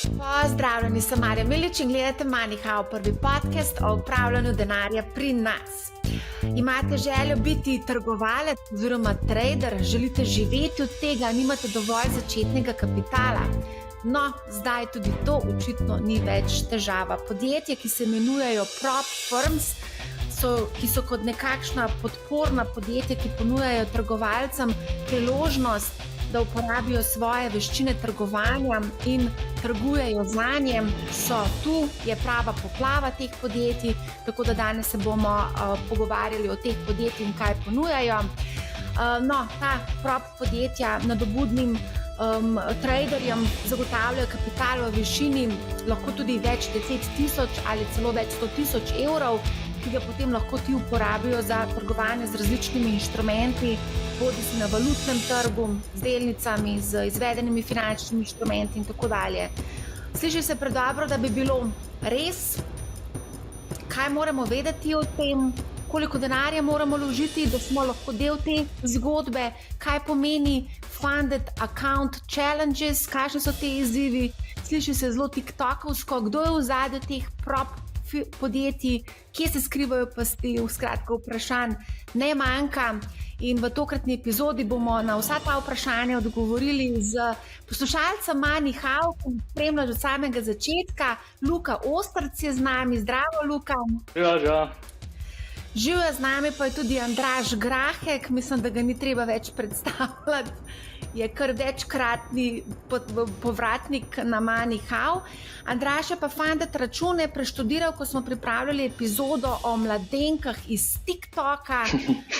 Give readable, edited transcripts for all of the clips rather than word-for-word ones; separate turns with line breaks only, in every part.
Pozdravljeni, sem Marja Milič in gledate MoneyHow, prvi podcast o upravljanju denarja pri nas. Imate željo biti trgovalec oziroma trader, želite živeti od tega, nimate dovolj začetnega kapitala? No, zdaj tudi to očitno ni več težava. Podjetja, ki se imenujejo prop firms, ki so kot nekakšna podporna podjetja, ki ponujajo trgovalcem priložnost, da uporabijo svoje veščine trgovanja in trgujejo zanje, so tu, je prava poplava teh podjetij, tako da danes se bomo pogovarjali o teh podjetjih in kaj ponujajo. No, ta prop podjetja nadobudnim traderjem zagotavljajo kapital v višini lahko tudi več 10.000 ali celo več 100.000 evrov, ki ga potem lahko ti uporabijo za trgovanje z različnimi inštrumenti, bodisi na valutnem trgu, z delnicami, z izvedenimi finančnimi inštrumenti in tako dalje. Sliši se predobro, da bi bilo res, kaj moramo vedeti o tem, koliko denarja moramo vložiti, da smo lahko del te zgodbe, kaj pomeni Funded Account Challenges, kakšni so te izzivi, sliši se zelo tiktokovsko, kdo je v ozadju teh prop podjetij, kje se skrivajo pasti, skratka vprašanj ne manjka. In v tokratni epizodi bomo na vsa ta vprašanja odgovorili z poslušalcem MoneyHow, ki spremlja že od samega začetka. Luka Ostrc je z nami. Zdravo, Luka.
Ja.
Živijo z nami pa je tudi Andraž Grahek, mislim, da ga ni treba več predstavljati. Je kar večkratni povratnik na MoneyHow. Andraž je pa Funded račune preštudiral, ko smo pripravljali epizodo o mladenkah iz TikToka,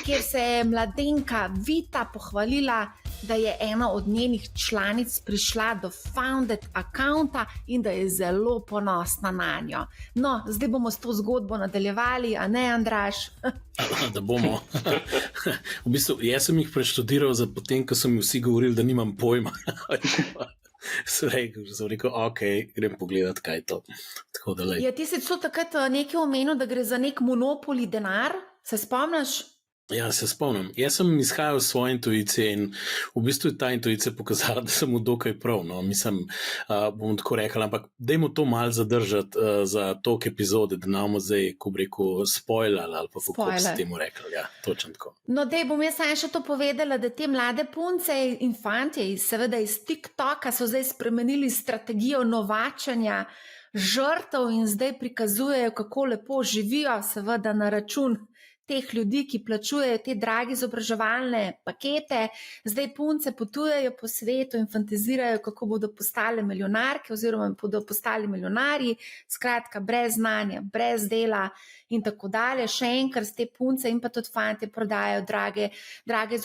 kjer se je mladenka Vita pohvalila, da je ena od njenih članic prišla do Funded accounta in da je zelo ponosna na njo. No, zdaj bomo s to zgodbo nadaljevali, a ne, Andraž?
Da bomo. V bistvu, jaz sem jih preštudiral potem, ko so mi vsi govorili, da nimam pojma. Sem rekel, ok, grem pogledat, kaj je to. Tako da lej.
Ja, ti si celo takrat nekaj omenil, da gre za nek monopoli denar, se spomniš?
Ja, se spomnim. Jaz sem izhajal iz svoje intuicije in v bistvu je ta intuicija pokazala, da sem mu dokaj prav. No. Mislim, bom tako rekel, ampak dajmo to malo zadržati za toliko epizode, da nam zdaj, ko bi rekel, spoilali ali pa kako bi se temu rekli. Ja, točno tako.
No, dej, bom jaz še to povedala, da te mlade punce in fantje, seveda iz TikToka, so zdaj spremenili strategijo novačenja žrtev in zdaj prikazujejo, kako lepo živijo, seveda na račun teh ljudi, ki plačujejo te drage izobraževalne pakete. Zdaj punce potujejo po svetu in fantazirajo, kako bodo postale milijonarke oziroma bodo postali milijonarji, skratka brez znanja, brez dela in tako dalje. Še enkrat te punce in pa tudi fantje prodajajo drage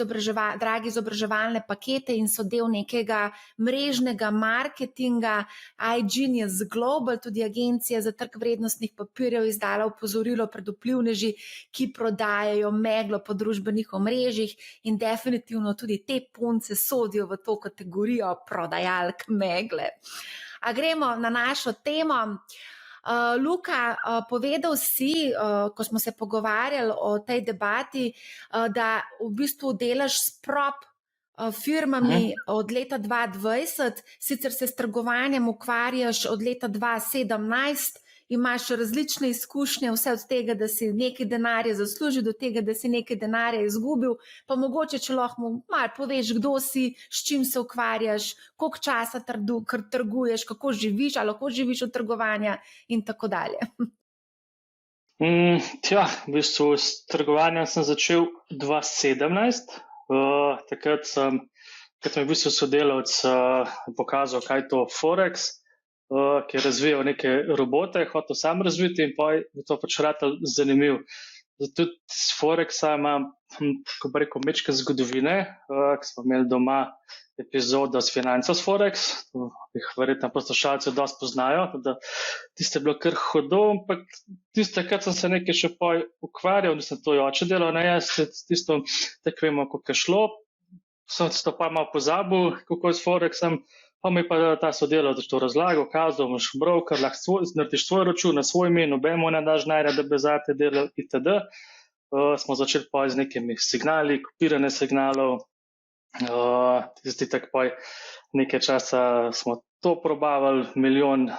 izobraževalne pakete in so del nekega mrežnega marketinga. iGenius Global, tudi agencija za trg vrednostnih papirjev, izdala opozorilo pred vplivneži, ki prodajajo meglo po družbenih omrežjih in definitivno tudi te punce sodijo v to kategorijo prodajalk megle. A gremo na našo temo. Luka, povedal si, ko smo se pogovarjali o tej debati, da v bistvu delaš s prop firmami od leta 2020, sicer se s trgovanjem ukvarjaš od leta 2017, imaš različne izkušnje, vse od tega, da si nekaj denarja zaslužil, do tega, da si nekaj denarja izgubil, pa mogoče, če lahko malo poveš, kdo si, s čim se ukvarjaš, koliko časa trguješ, kako živiš, ali lahko živiš od trgovanja in tako dalje.
V bistvu s trgovanjem sem začel 2017. Takrat sem v bistvu sodelavec pokazal, kaj je to Forex, ki je razvijal neke robote, hotel sam razviti in pa je to pač ratalo zanimiv. Zato tudi s Forexa imam, kako bi rekel, mečke zgodovine, ki smo imeli doma epizodo s Financas Forex, jih verjetno poslušalci dosti poznajo, da tiste je bilo kar hudo, ampak tiste, kad sem se nekaj še ukvarjal, nisem to oče delal, ne jaz, tisto, tako vemo, kako je šlo, sem to pa malo pozabil, kako je s Forexem. Pa mi pa ta sodelavec to razlagal, kazal, imaš broker, lahko narediš svoj račun na svoj ime, nobeno ne daš denarja, da bi zate delal itd. Smo začeli pa z nekimi signali, kopiranje signalov. Tisti tako pa nekaj časa smo to probavali milijon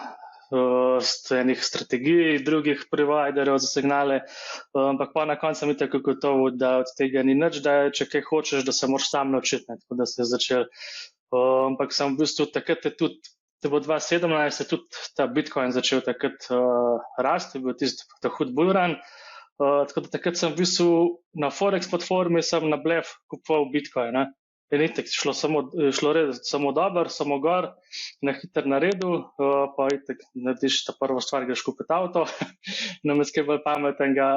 enih strategij, drugih providerjev za signale, ampak pa na koncu sem tako gotovo, da od tega ni nič, da če kaj hočeš, da se moraš sam naučiti, tako da se je začel. Ampak sem v bistvu takrat je tudi, da bo 2017 je tudi ta Bitcoin začel takrat rasti, bil tisti ta hud bull run, tako da takrat sem v bistvu na Forex platformi sem na blef kupoval Bitcoin, ne. In itak šlo samo dobro, samo gor, na hiter naredil, pa itak narediš ta prvo stvar, greš kupiti avto, namesto kaj bolj pametnega.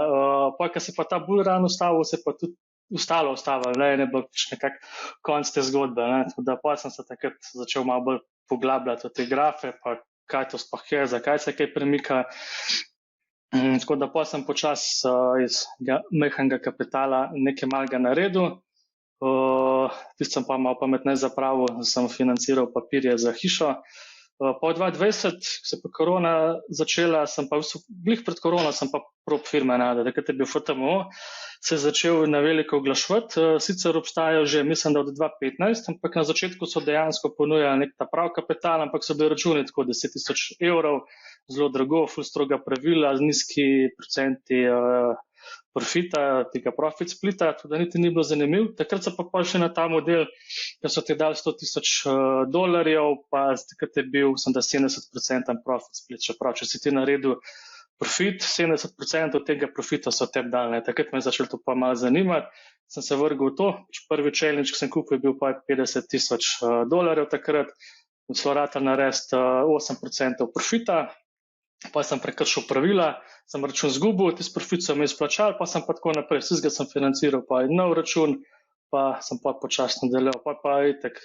Pa, ko se pa ta bull run ustavil, se pa tudi ustavil, ne bo nekak konc te zgodbe, ne. Tako da pa sem se takrat začel malo bolj poglabljati v te grafe, pa kaj to sploh je, zakaj se kaj premika. Tako da pa sem počas iz majhnega kapitala nekaj malega naredil. Tisti sem pa malo pametneje zapravil, sem financiral papirje za hišo. Po 2020, ko se pa korona začela, sem pa glih pred korona sem pa prop firme naredil, takrat je bil FTMO, se je začel na veliko oglaševati, sicer obstajajo že, mislim, da od 2015, ampak na začetku so dejansko ponujali nek ta prav kapital, ampak so bili računi tako 10.000 evrov, zelo drago, ful stroga pravila, z nizki procenti profita, tega profit splita, tudi niti ni bilo zanimiv. Takrat so pa še na ta model, da so ti dali $100,000, pa takrat je bil 70% profit split, čeprav če si ti naredil profit, 70% od tega profita so tebi dali. Takrat me je začelo to pa malo zanimati, sem se vrgel v to. Prvi challenge, ki sem kupil, je bil pa $50,000 takrat, so ratali narediti 8% profita, pa sem prekršil pravila, sem račun zgubil, tisti profit so mi izplačali, pa sem pa tako naprej, vsega sem financiral, pa je nov račun, pa sem pa počasno delal, pa itak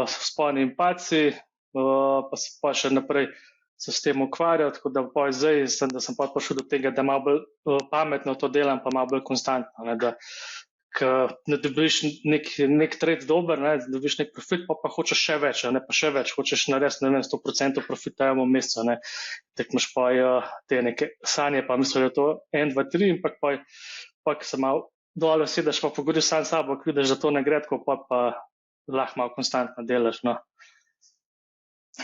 sponi in paci, pa se pa še naprej se s tem ukvarjal, tako da pa zdaj da sem pa prišel do tega, da malo bolj pametno to delam, pa malo bolj konstantno, ne, da ne dobiš nek trade dober, ne, dobiš nek profit, pa hočeš še več, ne, pa še več, hočeš narediti, ne vem, 100% profita v mesecu, ne, tako imaš pa te neke sanje, pa mislim, da je to 1, 2, 3, ampak pa ko se malo dole sedeš, pa pogodiš sam sabo, ko vidiš, da to ne gre, tako pa lahko malo konstantno delaš, no.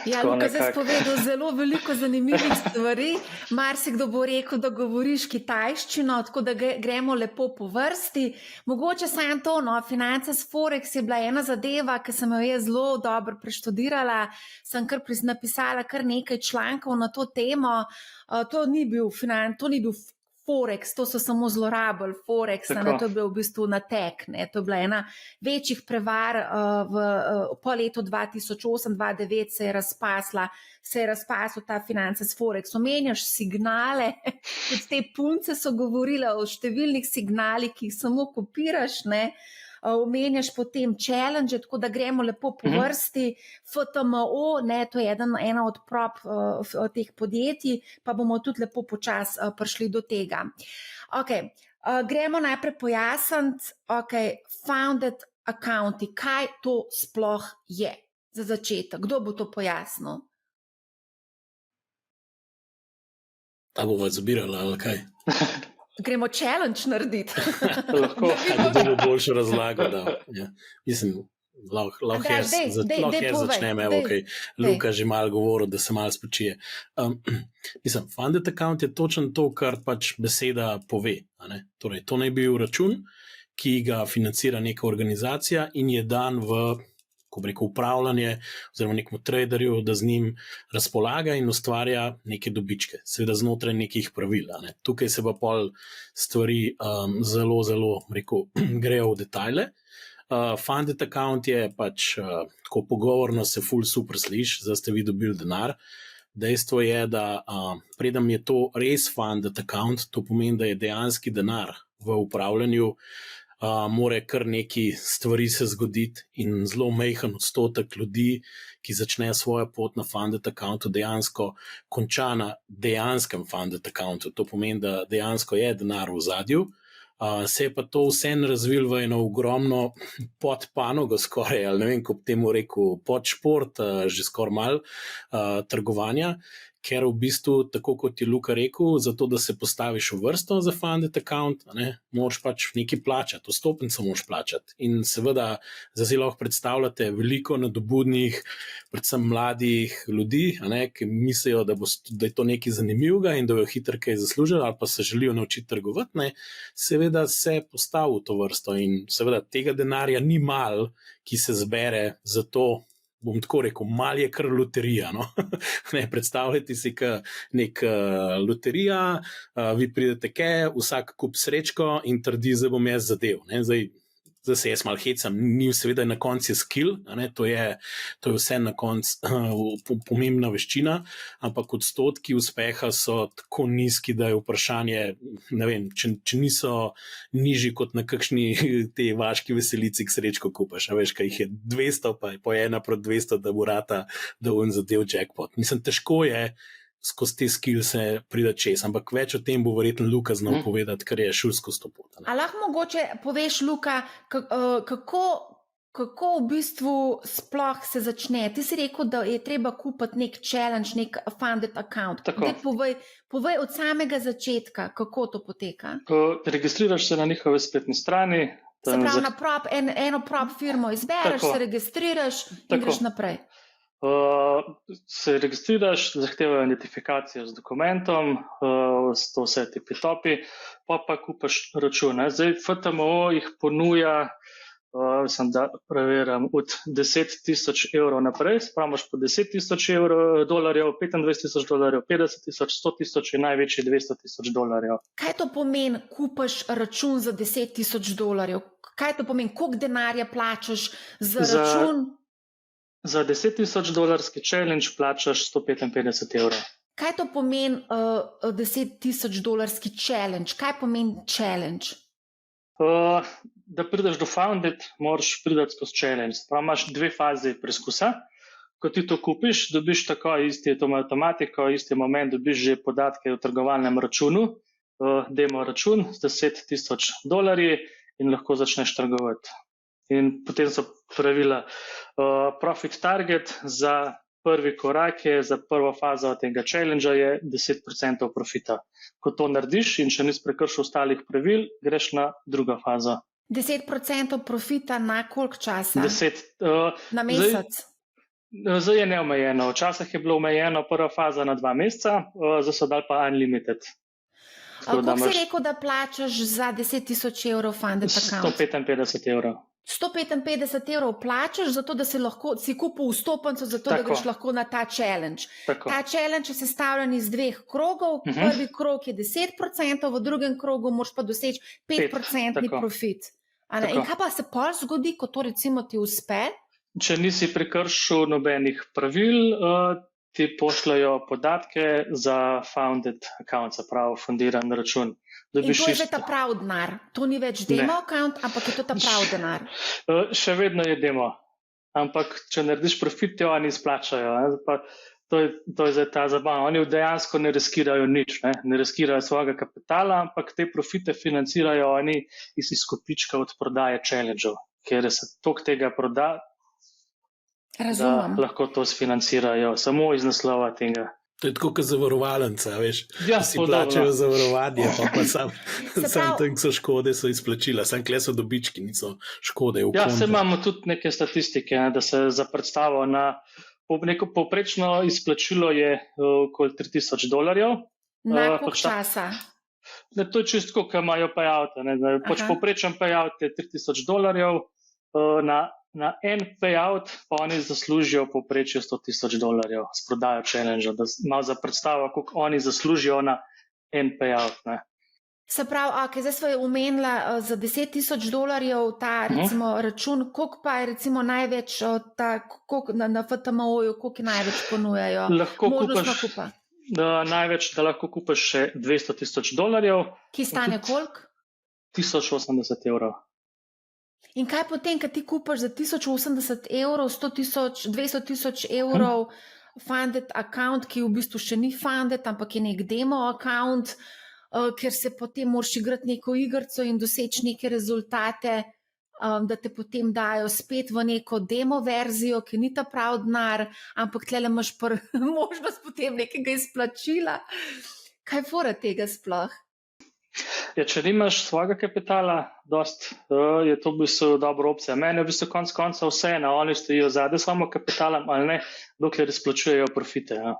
Ja, Luka, zdaj si povedal zelo veliko zanimivih stvari. Marsikdo bo rekel, da govoriš kitajščino, tako da gremo lepo po vrsti. Mogoče samo to, no, finance s Forex je bila ena zadeva, ki sem jo jaz zelo dobro preštudirala, sem kar napisala kar nekaj člankov na to temo. To ni bil Forex, to so samo zlorabili Forex, ne, to je bil v bistvu natek, ne, to je bila ena večjih prevar po letu 2008-2009 se je razpasel ta finance s Forex. Omenjaš signale, tudi te punce so govorile o številnih signalih, ki jih samo kopiraš, ne, omenjaš potem challenge, tako da gremo lepo po vrsti. FTMO, ne, to je ena od prop teh podjetij, pa bomo tudi lepo počas prišli do tega. Okay. Gremo najprej pojasniti, founded accounti, kaj to sploh je za začetek? Kdo bo to pojasnil?
Ta bo vas zbirala, ali kaj?
Gremo challenge narediti.
Lahko.
Da bo boljšo razlago, da. Ja. Mislim, lahko jaz začnem, evo, kaj Luka že malo govoril, da se malo spočije. Mislim, funded account je točno to, kar pač beseda pove. Torej, to naj bil račun, ki ga financira neka organizacija in je dan v upravljanje oziroma nekemu traderju, da z njim razpolaga in ustvarja neke dobičke, seveda znotraj nekih pravil. Ne. Tukaj se pa pol stvari zelo, grejo v detajle. Funded account je pač tako pogovorno se ful super sliši, zdaj ste vi dobili denar. Dejstvo je, da predem je to res funded account, to pomeni, da je dejanski denar v upravljanju, more kar neki stvari se zgoditi in zelo majhen odstotek ljudi, ki začne svojo pot na funded accountu, dejansko konča na dejanskem funded accountu. To pomeni, da dejansko je denar v zadju. Se je pa to vseeno razvilo v eno ogromno podpanogo skoraj, ali ne vem, ko bi temu rekel podšport, že skoraj malo trgovanja, ker v bistvu, tako kot je Luka rekel, zato da se postaviš v vrsto za funded account, moraš pač nekaj plačati, vstopnico moraš plačati. In seveda, zdaj si lahko predstavljate veliko nadobudnih, predvsem mladih ljudi, ki mislijo, da je to nekaj zanimivega in da jo hitro kaj zaslužijo ali pa se želijo naučiti trgovati, seveda se postavi v to vrsto in seveda tega denarja ni malo, ki se zbere za to, bom tako rekel, mal je kar loterija. No? Predstavljajte si nek loterija, vi pridete vsak kup srečko in trdi, zdaj bom jaz zadev. Zdaj se jaz malo hecam, ni seveda na koncu skill, to je vse na koncu pomembna veščina, ampak odstotki uspeha so tako nizki, da je vprašanje, ne vem, če niso nižji kot na kakšni te vaški veselici, ki srečko kupaš, veš, kaj jih je 200, pa je po 1/200, da bo rata, da bo zadev jackpot. Mislim, težko je skozi te skillse pride čez, ampak več o tem bo verjetno Luka znal povedati, ker je šel skozi to pot.
A lahko mogoče poveš, Luka, kako v bistvu sploh se začne? Ti si rekel, da je treba kupiti nek challenge, nek funded account. Povej od samega začetka, kako to poteka.
Registriraš se na njihovi spletni strani.
Se pravi, eno prop firmo izbereš, se registriraš in greš naprej.
Se registriraš, zahtevajo identifikacijo z dokumentom, to vse ti pritopi, pa kupaš račun. Zdaj FTMO jih ponuja, sem da preveram, od 10,000 evrov naprej, spravaš po 10,000 dolarjev, 25,000 dolarjev, 50,000, 100,000 in največji 200,000 $.
Kaj to pomeni, kupaš račun za 10,000 dolarjev? Kaj to pomeni, koliko denarja plačaš za račun?
Za 10,000 dolarski challenge plačaš 155 evrov.
Kaj to pomeni 10,000 dolarski challenge? Kaj pomeni challenge?
Da prideš do founded, moraš priti skozi challenge. Prav imaš 2 fazi preizkusa. Ko ti to kupiš, dobiš tako isti avtomatiko, isti moment dobiš že podatke o trgovalnem računu, demo račun z 10,000 dolarji in lahko začneš trgovati. In potem so pravila profit target za prvi korak je, za prvo fazo tega challengea je 10% profita. Ko to narediš in če nisi prekršil ostalih pravil, greš na drugo fazo.
10% profita na koliko časa?
10.
Na mesec?
Zdaj je neomejeno. Včasih je bilo omejeno prva faza na 2 meseca, zdaj so dali pa unlimited.
Koliko si rekel, da plačaš za 10,000 evrov funded account?
155 evrov.
155 evrov plačaš, zato da si kupil vstopnico, zato da greš lahko na ta challenge.
Tako.
Ta challenge je sestavljen iz 2 krogov. Prvi krog je 10%, v drugem krogu moraš pa doseči 5% profit. In kaj pa se pol zgodi, ko to recimo ti uspe?
Če nisi prekršil nobenih pravil, ti pošljajo podatke za founded account, se pravi fundiran račun.
In to je že ta prav denar. To ni več demo account, ampak je to ta prav denar.
Še vedno je demo. Ampak če narediš profit, te oni izplačajo. To je zdaj ta zabava. Oni dejansko ne riskirajo nič, ne riskirajo svojega kapitala, ampak te profite financirajo oni iz izkupička od prodaje challenge-ov, ker se toliko tega proda,
Razumem.
Da lahko to sfinancirajo samo iz naslova tega.
To je tako kot zavarovalnica, veš,
ja,
si plačajo zavarovanje, pa sam tam so škode, so izplačila, sam kle so dobički, niso škode.
Ja, se imamo tudi neke statistike, da se za predstavo na neko povprečno izplačilo je okoli $3,000.
Na koliko časa?
To je čisto, ko imajo payout. Povprečen payout je $3,000, na en payout pa oni zaslužijo povprečje $100,000 s prodajo challenge, da malo za predstavo, koliko oni zaslužijo na en payout.
Se pravi, zdaj smo omenila za $10,000 ta recimo račun, koliko pa je recimo največ na FTMO-ju, koliko največ ponujajo?
Lahko kupaš največ, da lahko kupaš še $200,000.
Ki stane koliko?
1080 evrov.
In kaj potem, kad ti kupaš za 1080 evrov, 100,000, 200,000 evrov funded account, ki v bistvu še ni funded, ampak je nek demo account, ker se potem moraš igrati neko igrico in doseči neke rezultate. da te potem dajo spet v neko demo verzijo, ki ni ta prav denar, ampak tle imaš možnost potem nekega izplačila. Kaj je fora tega sploh?
Ja, če nimaš svojega kapitala, je to v bistvu dobra opcija. Mene v bistvu konec konca vseeno, oni stojijo zadaj s svojim kapitalom ali ne, dokler izplačujejo profite. Ja.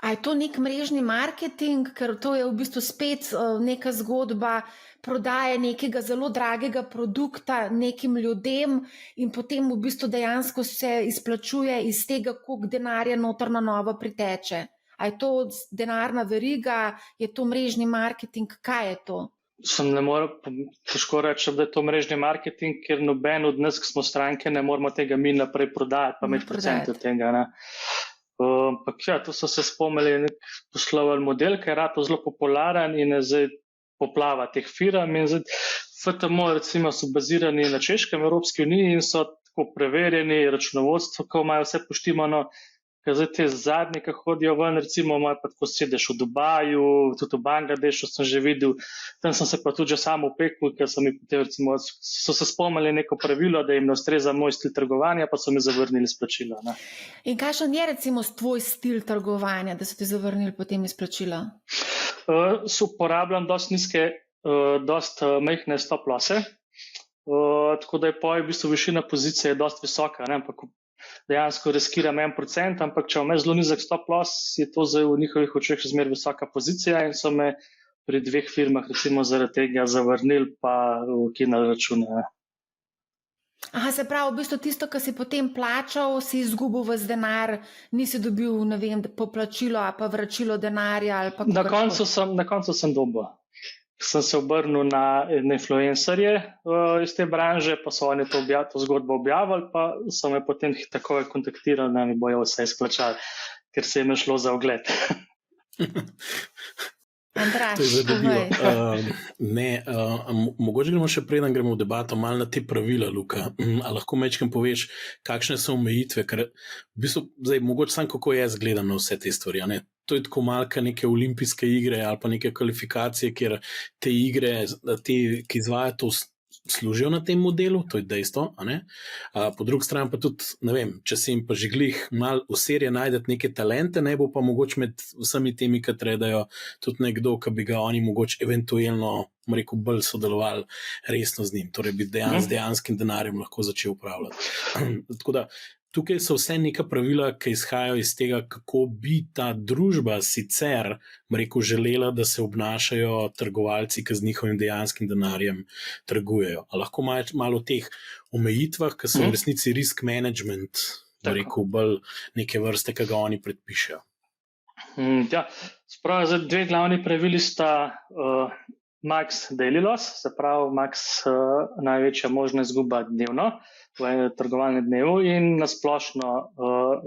A je to nek mrežni marketing, ker to je v bistvu spet neka zgodba prodaje nekega zelo dragega produkta nekim ljudem in potem v bistvu dejansko se izplačuje iz tega, koliko denarja noter na novo priteče. A je to denarna veriga, je to mrežni marketing, kaj je to?
Ne morem težko reči, da je to mrežni marketing, ker noben od nas, ki smo stranke, ne moramo tega mi naprej prodajati, pa imeti procent od tega. Ne. Ampak ja, tu so se spomnili nek poslovni model, ki je rato zelo popularen in je zdaj poplava teh firm. In zdaj FTMO recimo so bazirani na Češkem, Evropski uniji in so tako preverjeni, računovodstvo, ko imajo vse poštimano. Ker zdaj te zadnje, ki hodijo ven, recimo imajo pa tako sedež v Dubaju, tudi v Bangladešu sem že videl, tam sem se pa tudi že sam upekl, ker so mi potem recimo, so se spomnili neko pravilo, da jim ne ustreza moj stil trgovanja, pa so mi zavrnili izplačilo. Ne.
In kakšen je recimo tvoj stil trgovanja, da so ti zavrnili potem izplačilo?
Uporabljam dosti nizke, dosti majhne stop losse, tako da je v bistvu višina pozicije dosti visoka, ne, ampak dejansko riskiram 1%, ampak če imam zelo nizek stop loss, je to zdaj v njihovih očeh še zmeraj visoka pozicija in so me pri 2 firmah recimo zaradi tega zavrnili pa ukinili račune.
Aha, se pravi, v bistvu tisto, kar si potem plačal, si izgubil ves denar, nisi dobil, ne vem, poplačilo ali pa vračilo denarja ali pa
Na koncu sem dobil. Sem se obrnil na influencerje iz te branže, pa so oni to zgodbo objavili, pa so me potem takoj kontaktirali, da mi bojo vse izplačali, ker se jim je šlo za ogled.
Andraž,
to je zanimivo. Mogoče gremo še preden gremo v debato malo na te pravila, Luka. A lahko mečkam poveš, kakšne so omejitve, ker v bistvu zdaj mogoče sam kako jaz gledam na vse te stvari, a ne? To je tako malka neke olimpijske igre ali pa neke kvalifikacije, kjer te igre, ki izvajajo to, služijo na tem modelu, to je dejstvo, a ne? Po drugi strani pa tudi, ne vem, če se jim pa že glih malo v seriji najdete neke talente, ne bo pa mogoče med vsemi temi, ki tredajo, tudi nekdo, ki bi ga oni mogoče eventualno, rekel, bolj sodelovali resno z njim, torej bi dejanskim denarjem lahko začel upravljati. Tako da, tukaj so vse neka pravila, ki izhajajo iz tega, kako bi ta družba sicer, rekel, želela, da se obnašajo trgovalci, ki z njihovim dejanskim denarjem trgujejo. A lahko malo o teh omejitvah, ki so v resnici risk management, rekel, bolj neke vrste, ki ga oni predpišejo.
Ja, spravo, zdaj 2 glavni pravili sta max daily loss, se pravi max največja možna izguba dnevno, v trgovalnem dnevu in nasplošno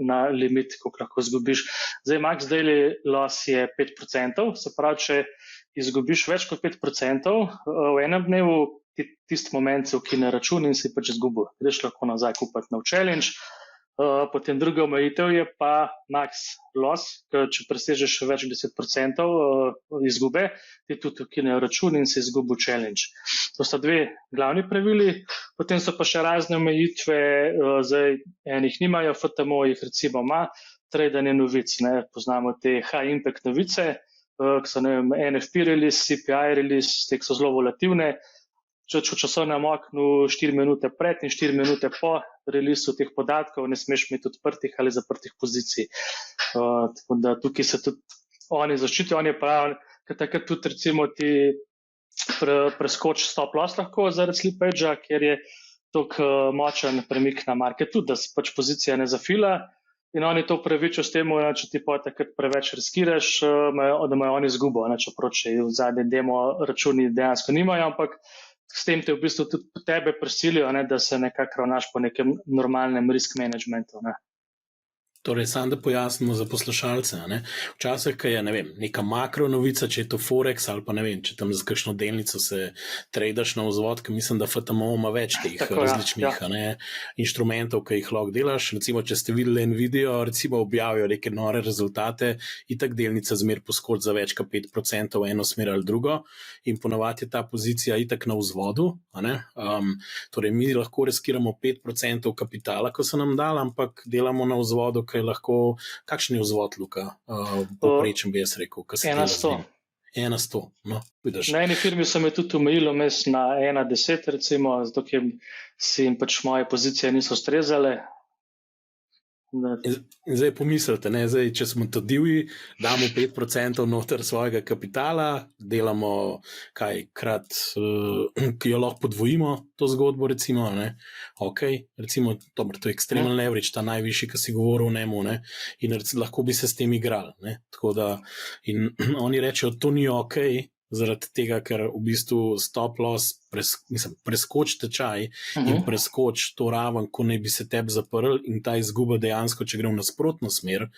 na limit, koliko lahko izgubiš. Zdaj, max daily loss je 5%, se pravi, če izgubiš več kot 5% v enem dnevu, tisti moment se ukine račun in si pač izgubil. Greš lahko nazaj kupiti nov challenge. Potem druga omejitev je pa max loss, če presežeš več kot 10% izgube, ti tudi ukinejo račun in si izgubil challenge. To sta 2 glavni pravili, potem so pa še razne omejitve, zdaj enih nimajo, FTMO jih recimo ima, tradanje novic, ne, poznamo te high impact novice, ki so, ne vem, NFP release, CPI release, te so zelo volativne, če v časovnem oknu 4 minute pred in 4 minute po releasu teh podatkov ne smeš imeti odprtih ali zaprtih pozicij. Tako da tukaj se tudi oni zaščitijo, oni pravijo, ker takrat tudi recimo ti preskoči stop loss lahko zaradi slippage, ker je toliko močen premik na marketu, da se pač pozicija ne zafila in oni to upravičijo s tem, če ti pa takrat preveč riskiraš, da imajo oni izgubo, čeprav če v zadnjem demo računi dejansko nimajo, ampak s tem te v bistvu tudi tebe prisilijo, da se nekako ravnaš po nekem normalnem risk managementu. Ne.
Torej, samo da pojasnimo za poslušalce. Ne? Včasih, ko je neka makro novica, če je to Forex ali pa ne vem, če tam za kakšno delnico se tradaš na vzvod, ker mislim, da FTMO ima več teh različnih inštrumentov, ki jih lahko delaš. Recimo, če ste videli en video, recimo objavijo neke nore rezultate, itak delnica zmer poskoči za več kot 5% v eno smer ali drugo in ponavadi je ta pozicija itak na vzvodu. Torej, mi lahko riskiramo 5% kapitala, ko se nam dala, ampak delamo na vzvodu, kaj lahko, kakšen je vzvod, Luka? Poprečen bi jaz rekel.
1,100.
1,100, no, vidiš.
Na eni firmi sem je tudi omejilo mes na 1,10 recimo, zato ker si jim pač moje pozicije niso ustrezale.
In zdaj pomislite, zdaj, če smo to divji, damo 5% noter svojega kapitala, delamo krat, ki jo lahko podvojimo, to zgodbo, recimo, recimo, dobro, to je extreme leverage, ta najvišji, ki si govoril o njemu, in lahko bi se s tem igrali. Tako da, in oni rečejo, to ni zaradi tega, ker v bistvu stop loss preskoči tečaj in preskoči to raven, ko naj bi se tebi zaprl, in ta izguba dejansko, če gre v nasprotno smer,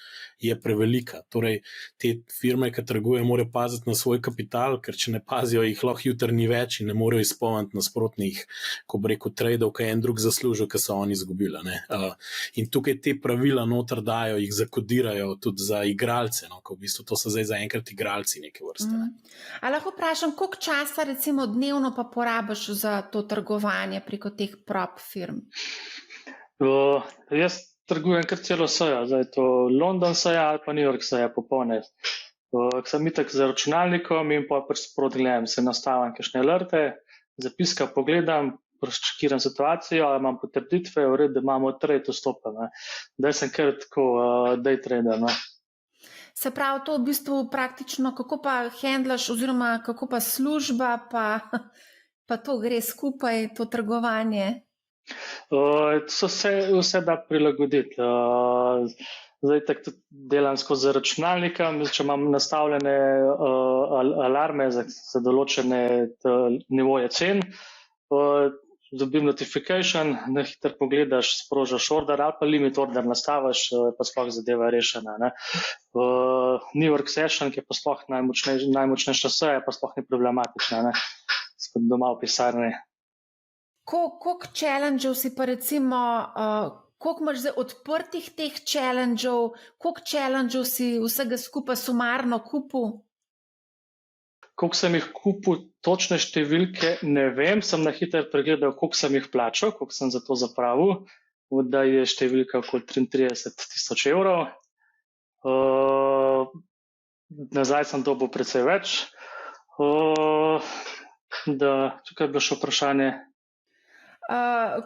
je prevelika. Torej, te firme, ki trgujejo, morajo paziti na svoj kapital, ker če ne pazijo, jih lahko jutri ni več in ne morejo izpolniti nasprotnih, ko bi rekel, tradov, ki je en drug zaslužil, ki so oni izgubili. In tukaj te pravila noter dajo, jih zakodirajo tudi za igralce, ko v bistvu to so zdaj zaenkrat igralci neke vrste.
A lahko vprašam, koliko časa recimo dnevno pa porabiš za to trgovanje preko teh prop firm?
Jaz trgujem kar celo sejo, zdaj to London seja ali pa New York seja popolne. Sem itak za računalnikom in pa sproti gledam, se nastavim kakšne alerte, zapiska pogledam, razčekiram situacijo, ali imam potrditve, v redu, da imamo trade vstope. Zdaj sem kar tako day trader.
Se pravi, to v bistvu praktično, kako pa handlaš oziroma kako pa služba, pa to gre skupaj, to trgovanje?
Vse da prilagoditi. Zdaj tako delam skozi računalnika, če imam nastavljene alarme za določene nivoje cen, dobim notification, na hitro pogledaš, sprožaš order ali pa limit order nastaviš, pa sploh zadeva rešena. New York session, ki je pa sploh najmočnejša seja, pa sploh ni problematična. Spod doma v pisarni.
Koliko challengeov si pa recimo, koliko imaš zdaj odprtih teh challengeov, koliko challengeov si vsega skupaj sumarno kupil?
Koliko sem jih kupil, točne številke ne vem, sem na hitro pregledal, koliko sem jih plačal, koliko sem za to zapravil, da je številka okoli 33,000 evrov. Nazaj sem dobil precej več. Tukaj je bilo še vprašanje.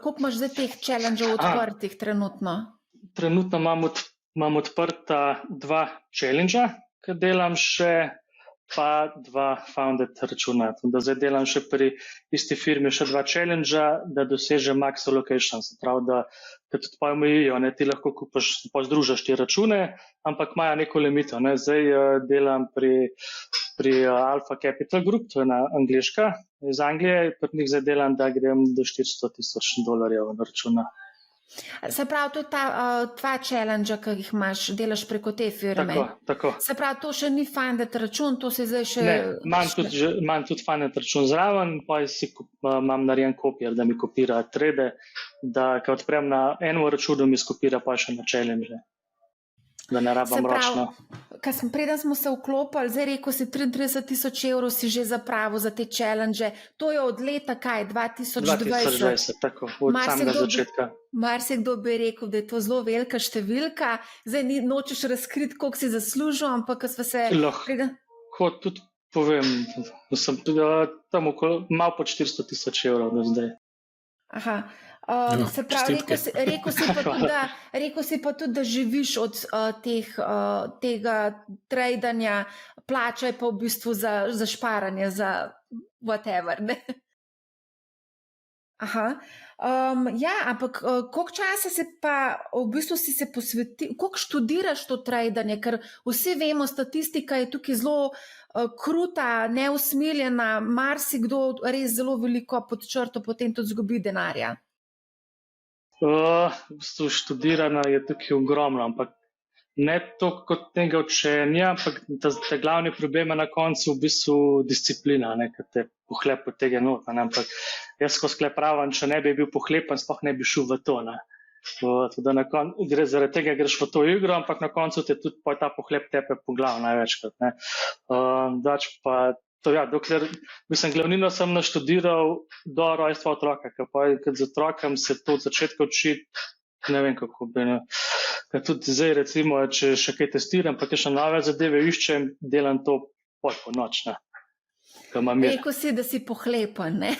Koliko imaš zdaj teh challengeov odprtih trenutno?
Trenutno imam odprta 2 challenge, ki delam še, pa 2 founded računa. Da zdaj delam še pri isti firmi še 2 challenge, da dosežem max allocation. Se pravi, da tudi pa omejijo, ti lahko kupaš, pa združaš te račune, ampak imajo neko limito. Zdaj delam pri Alpha Capital Group, to je ena angliška iz Anglije, pri njih zdaj delam, da grem do $400,000 na računa.
Se pravi, to je ta 2 challenge, ki jih imaš, delaš preko te firme.
Tako.
Se pravi, to še ni funded račun, to se zdaj še...
Ne, imam tudi funded račun zraven, pa imam narejen kopier, da mi kopira trade, da ko odprem na enem računu, mi skopira pa še na challenge, da ne rabam ročno.
Preden smo se vklopili, zdaj rekel si 33,000 evrov si že zapravil za te challenge. To je od leta kaj? 2020?
2020, tako, od samega začetka.
Marsikdo bi rekel, da je to zelo velika številka. Zdaj nočeš razkriti, koliko si zaslužil, ampak ko smo se...
Lahko tudi povem, da sem tam malo pod 400,000 evrov do zdaj.
Aha. Se pravi, rekel si pa tudi, da živiš od tega tradanja, plačaj pa v bistvu za šparanje, za whatever, ne? Aha. Ampak koliko časa se pa v bistvu si se posvetil, koliko študiraš to tradanje, ker vsi vemo, statistika je tukaj zelo kruta, neusmiljena, marsikdo res zelo veliko pod črto potem tudi izgubi denarja.
V bistvu študirana je tukaj ogromno, ampak ne toliko kot tega učenja, ampak ta glavni problem je na koncu v bistvu disciplina, ker te pohlep potegne not. Ampak jaz ko sklepravam, če ne bi bil pohlepen, sploh ne bi šel v to. Gre zaradi tega, greš v to igro, ampak na koncu te tudi ta pohlep tepe po glavu največkrat. Dokler, glavnino sem naštudiral do rojstva otroka, ker z otrokom se to od začetka učiti, ne vem kako bi. Ker tudi zdaj, recimo, če še kaj testiram, pa še nove zadeve iščem, delam to po noč.
Rekel si, da si pohlepen, ne?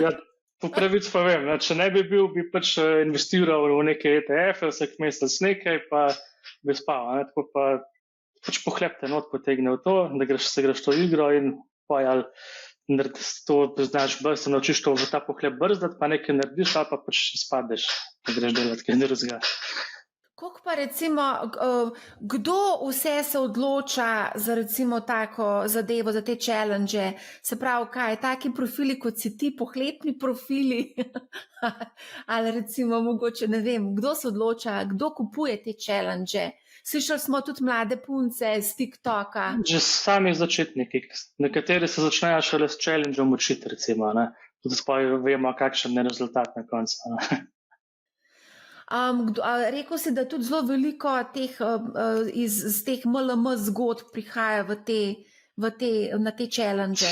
Ja, po pravici pa vem, če ne bi bil, bi pač investiral v neke ETF-e, vsak mesec nekaj, pa bi spal. Tako pa pač pohlep te not potegne v to, da se greš to igro in pojal, da to znaš se naučiš to v ta pohlep brzdati, pa nekaj narediš, ali pa pač spadeš, da greš delati kaj drugega.
Koliko pa recimo, kdo vse se odloča za recimo tako zadevo, za te challenge? Se pravi, kaj, taki profili, kot si ti, pohlepni profili? Ali recimo mogoče, ne vem, kdo se odloča, kdo kupuje te challenge? Slišali smo tudi mlade punce z TikToka.
Že sami začetniki, nekateri se začnejo šele s challenge-om učiti, recimo, tudi spoj vemo, kakšen je rezultat na koncu.
Rekel si, da tudi zelo veliko iz teh MLM zgodb prihaja na te challenge.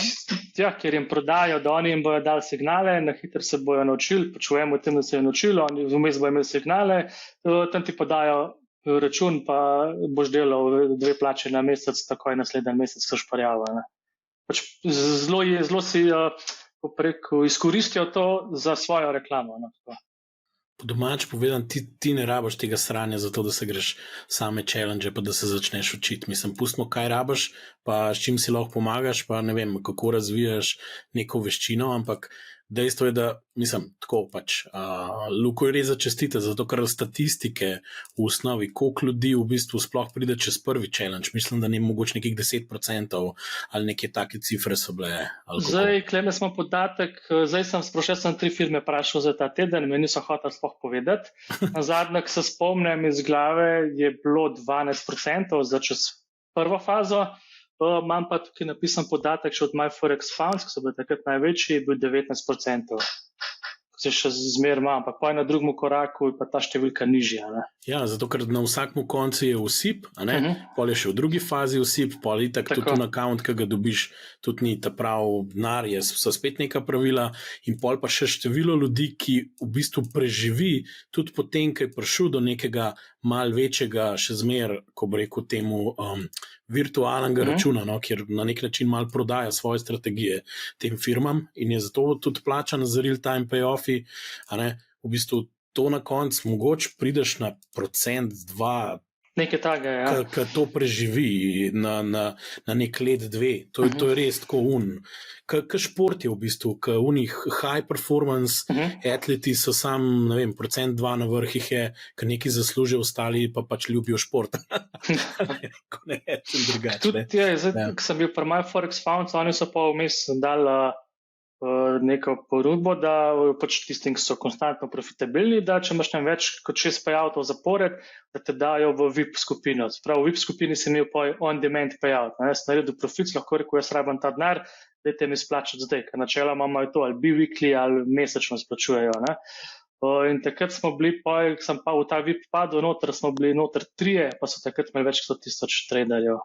Ja, ker jim prodajo, da oni jim bojo dali signale, na hitro se bojo naučili, počujemo o tem, da se je naučili, oni vmes bojo imeli signale, tam ti podajo račun, pa boš delal 2 plače na mesec, takoj naslednji mesec so šparjava. Zelo si izkoristijo to za svojo reklamo.
Po domač povedan, ti ne rabaš tega sranja za to, da se greš same challenge, pa da se začneš učiti. Mislim, pustimo, kaj rabaš, pa s čim si lahko pomagaš, pa ne vem, kako razvijaš neko veščino, ampak dejstvo je, da, mislim, tako pač, Luko je res začestite, zato ker statistike v osnovi, koliko ljudi v bistvu sploh pride čez prvi challenge, mislim, da ne mogoče nekih 10% ali neke take cifre so bile.
Zdaj, kleme smo podatek, zdaj sem 3 firme prašal za ta teden, me niso hoteli sploh povedati. Na zadnjih se spomnim iz glave, je bilo 12% za čez prvo fazo. Imam pa tukaj napisan podatek še od MyForex Funds, ki so bili takrat največji, je bil 19%. Se še zmer imam, pa na drugem koraku je pa ta številka nižja.
Ja, zato ker na vsakem koncu je vsip, pol je še v drugi fazi vsip, pol je tako tudi na account, ki ga dobiš, tudi ni ta prav denar, so spet neka pravila in pol pa še število ljudi, ki v bistvu preživi tudi potem, ko je prišel do nekega mal večjega, še zmer, ko bi rekel temu, virtualnega računa, kjer na nek način mal prodaja svoje strategije tem firmam in je zato tudi plačan za real-time payoff-i, v bistvu to na koncu mogoče prideš na 1%, 2%,
nekaj takega, ja.
Ki to preživi na nek let, 2. To je res tako Ka šport je v bistvu, ka unih high performance atleti so sam, ne vem, 1%, 2% na vrh jih je, ka neki zaslužijo, ostali pa pač ljubijo šport. Ko ne rečem drugače.
Tudi ko sem bil pri MyForex Funds, oni so pa vmes dali neko ponudbo, da pač tistim, ki so konstantno profitabilni, da če imaš tam več kot 6 payouts zapored, da te dajo v VIP skupino. Prav v VIP skupini sem imel on-demand payout. Jaz sem naredil profit, lahko rekel, jaz rabim ta denar, dajte mi splačati zdaj, ker načeloma imajo to ali bi-weekly ali mesečno splačujejo. In takrat smo bili, sem pa v ta VIP padel noter, smo bili noter 3, pa so takrat imeli več kot 100,000 traderjev.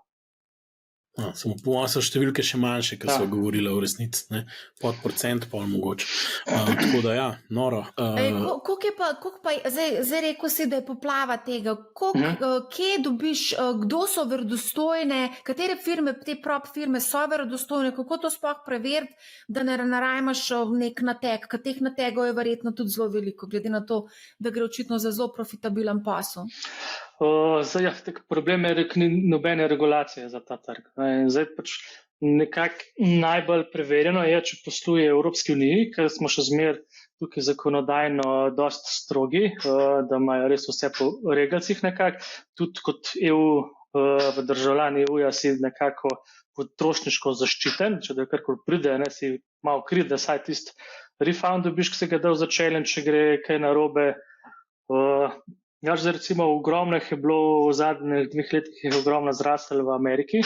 Samo po so številke še manjše, ki so govorile v resnici, pod %, pa mogoče. Tako da ja, noro.
Zdaj rekel si, da je poplava tega. Kje dobiš, kdo so verodostojne, katere firme, te prop firme so verodostojne, kako to sploh preveriti, da ne narajmaš nek nateg, ker teh nategov je verjetno tudi zelo veliko, glede na to, da gre očitno za zelo profitabilen posel.
Problem je, da ni nobene regulacije za ta trg. Zdaj pač nekako najbolj preverjeno je, če posluje v Evropski uniji, ker smo še zmer tukaj zakonodajno dosti strogi, da imajo res vse po regalcih nekako. Tudi kot EU, v državljani EU-ja si nekako potrošniško zaščiten, če da karkoli pride, si malo krit, da saj tisti refund dobiš, ki se ga dal za challenge, če gre kaj narobe. Ja, zdaj recimo ogromno je bilo v zadnjih 2 letih je ogromno zrastel v Ameriki.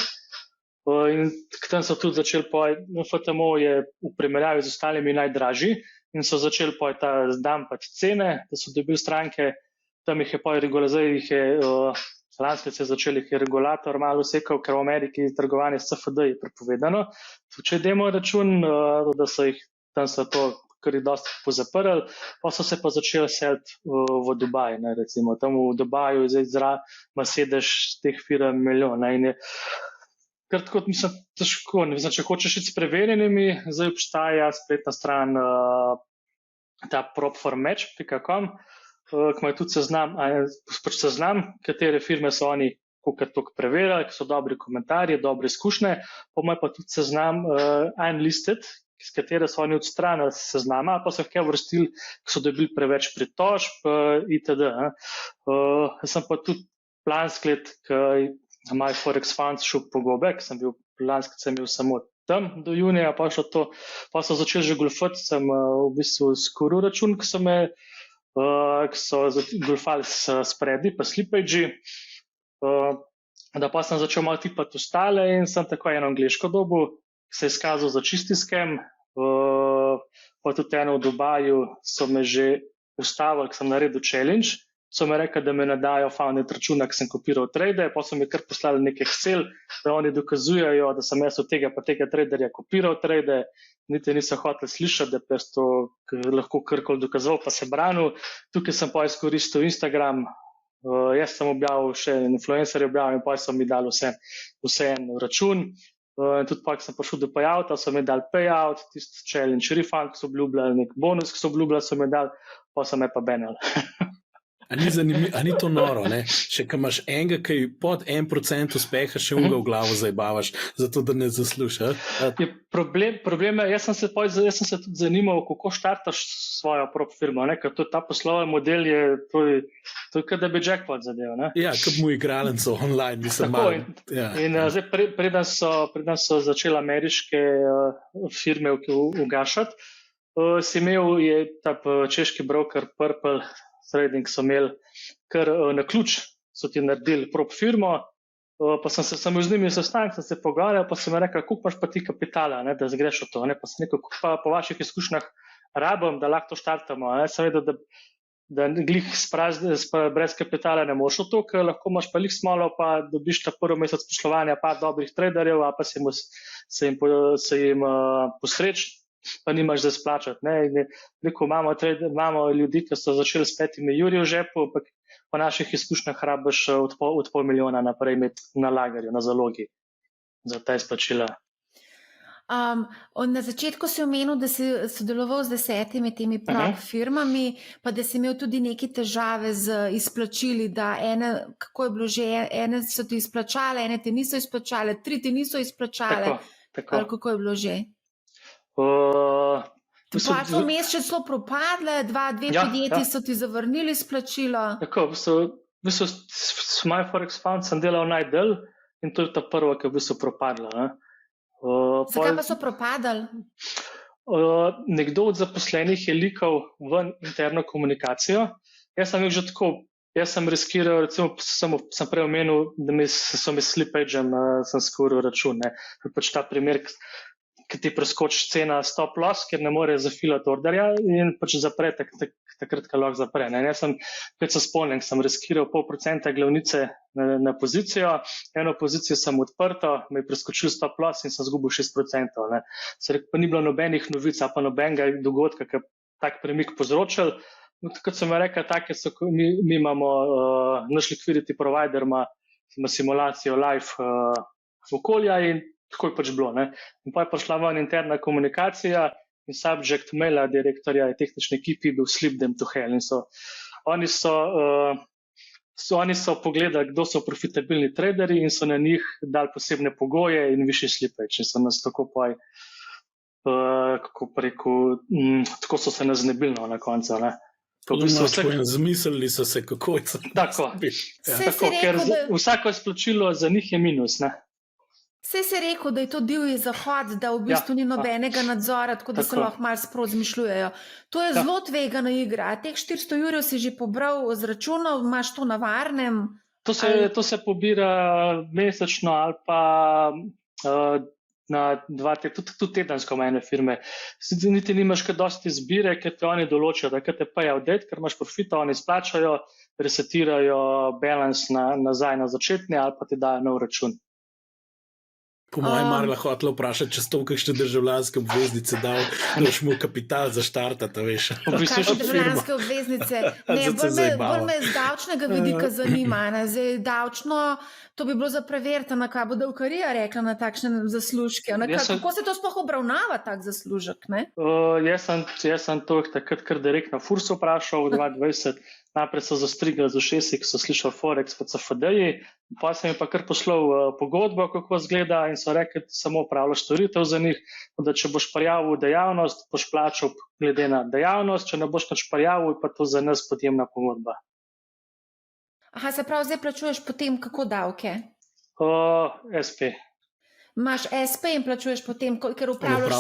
In tam so tudi začeli FTMO je v primerjavi z ostalimi najdražji in so začeli dampati cene, da so dobili stranke, tam jih je lansko se je začel regulator malo sekal, ker v Ameriki trgovanje s CFD je prepovedano. Če demo račun, da so jih tam so to kar je dosti pozaprli, pa so se pa začeli seliti v Dubaj, ne, recimo. Tam v Dubaju je zdaj ima sedež teh firm milijon. In je kar tako, mislim, težko. Mislim, če hočeš iti s preverjenimi, zdaj obstaja spletna stran ta propformatch.com, ki ima tudi seznam, katere firme so oni koliko preverjali, ki so dobri komentarji, dobre izkušnje, pa ima pa tudi seznam unlisted, s katere so oni odstranili seznama, pa so jih vrstili, ki so dobili preveč pritožb itd. Sem pa tudi lansko let, ki My Forex Funds šel po gobe, ker sem bil lansko sem bil samo tam do junija, pa so začeli že golfati, sem v bistvu skoril račun, ki so golfali s spreadi, pa slippage, da pa sem začel malo tipati ostale in sem tako eno angliško dobu, se je izkazal za čisti skem, pa tudi eno v Dubaju so me že ustavili, ker sem naredil challenge, so me rekli, da me ne dajo founded računa, ker sem kopiral trade, pa so mi kar poslali nek Excel, da oni dokazujejo, da sem jaz od tega pa tega traderja kopiral trade, niti nisem hotel slišati, da pa jaz to lahko karkoli dokazoval, pa se branil. Tukaj sem pa izkoristil Instagram, jaz sem objavil, še influencerje objavil in pa so mi dali vse en račun. Tudi pa, ko sem prišel do payouta, so mi dali payout, tisti challenge refund, ki so obljubljali, nek bonus, ki so obljubljali, so mi dali, pa so me pa banali.
A ni to noro, ne? Še ko imaš enega, ki pod 1% uspeha, še unga v glavo zajbavaš, zato da ne zasluša.
Problem je, jaz sem se tudi zanimal, kako štartaš svojo prop firmo, ne? Ker ta poslovni model je, to je kot da bi jackpot zadev, ne?
Ja, kot mu igralenco online, mislim malo.
Zdaj, preden so začeli ameriške firme ugašati, si imel je ta češki broker Purple Trading, so imeli kar na ključ, so ti naredili prop firmo, pa sem se z njimi sestanil, sem se pogovarjal, pa sem rekel, koliko imaš pa ti kapitala, ne, da zgreš v to, ne, pa sem rekel, koliko pa po vaših izkušnjah rabim, da lahko to štartamo, ne, sem vedel, da glih brez kapitala ne moš v to, ker lahko imaš pa lih smolo, pa dobiš ta prvi mesec poslovanja par dobrih traderjev, a pa se jim posreč, pa nimaš za splačati. Imamo ljudi, ki so začeli s 5 jurji v žepu, pa po naših izkušnjah rabiš od pol milijona naprej imeti na lagerju, na zalogi za ta izplačila.
Na začetku si omenil, da si sodeloval z 10 temi prop firmami, pa da si imel tudi neke težave z izplačili, da kako je bilo že, ene so ti izplačale, ene ti niso izplačale, 3 ti niso izplačale, ali kako je bilo že? Pa so vmes še celo propadle, dve podjetji so ti zavrnili izplačilo.
Tako, v bistvu s My Forex Fund sem delal najdel in to je ta prva, ki je v bistvu propadla.
Zakaj pa so propadali?
Nekdo od zaposlenih je likal ven interno komunikacijo. Jaz sem že tako, jaz sem riskiral, recimo sem prej omenil, da so mi slippage-em sem skoril račun. Pač ta primer, ki ti preskoči cena stop loss, ker ne more zafilati orderja in pač zapre takrat, ko lahko zapre. Jaz sem, kot se spomnim, sem riskiral 0,5% glavnice na pozicijo, eno pozicijo sem odprto, me je preskočil stop loss in sem zgubil 6%. Pa ni bilo nobenih novic, pa nobenega dogodka, ki je tak premik povzročil. Kot sem rekel, mi imamo, naš liquidity provider ima simulacijo live okolja in tako je pač bilo. In pa je prišla ven interna komunikacija in subject maila direktorja in tehnične ekipi bil slip them to hell. In oni so pogledali, kdo so profitabilni traderji in so na njih dali posebne pogoje in višji slippage. In so nas tako kako rekel, tako so se nas znebili na koncu.
Zmislili so se, kako je to.
Tako, ker vsako izplačilo za njih je minus.
Vse se je rekel, da je to divji zahod, da v bistvu ni nobenega nadzora, tako da se lahko malo sprot zmišljujejo. To je zelo tvegana igra. A teh 400 € si že pobral z računov, imaš to na varnem?
To se pobira mesečno ali pa na 2 tedna, tudi tedensko ene firme. Niti nimaš kaj dosti izbire, ker te oni določijo, da te pajajo det, ker imaš profita, oni splačajo, resetirajo balans nazaj na začetni ali pa ti dajo nov račun.
Po mojem Marla hotela vprašati, če sto kakšne državljanske obveznice dal, da boš mu kapital zaštartati, veš.
Kakšne državljanske obveznice? Ne, bolj me z davčnega vidika zanima. Zdaj, davčno, to bi bilo za preveriti, na kaj bo davkarija rekla na takšne zaslužke. Kako se to sploh obravnava, tak zaslužek?
Jaz sem to takrat kar direktno Fursu vprašal v 2020. Najprej so zastrigali z ušesi, ko so slišali Forex v CFD-ji, pa sem jim pa kar poslal pogodbo, kako izgleda, in so rekli, da samo upravljaš storitev za njih, da če boš prijavil dejavnost, boš plačal glede na dejavnost, če ne boš nič prijavil, pa to za nas podjemna pogodba.
Aha, se pravi, zdaj plačuješ potem kako davke?
SP.
Imaš SP in plačuješ potem, ker upravljaš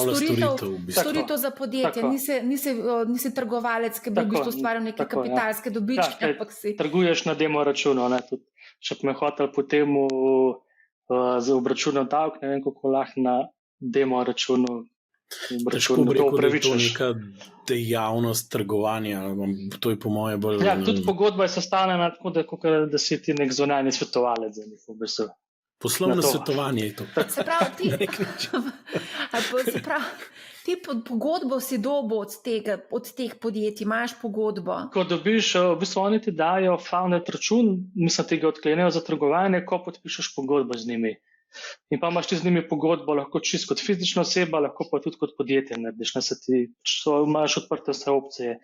storitev za podjetje. Nisi trgovalec, ki bi v bistvu ustvaril neke kapitalske dobičke.
Trguješ na demo računu. Če bi me hotel potem za obračunati davek, ne vem, kako lahko na demo računu
težko bi rekel, da je to neka dejavnost trgovanja. To je po moje bolj...
Ja, tudi pogodba je sestavljena tako, da si ti nek zunanji svetovalec za njih v bistvu.
Poslovno svetovanje je to.
Se pravi, ti pogodbo si dobil od teh podjetij, imaš pogodbo?
Ko dobiš, v bistvu oni ti dajo founder račun, mislim, ti ga odklenejo za trgovanje, ko podpišeš pogodbo z njimi. In pa imaš ti z njimi pogodbo lahko čisto kot fizična oseba, lahko pa tudi kot podjetje narediš. Imaš odprte vse opcije.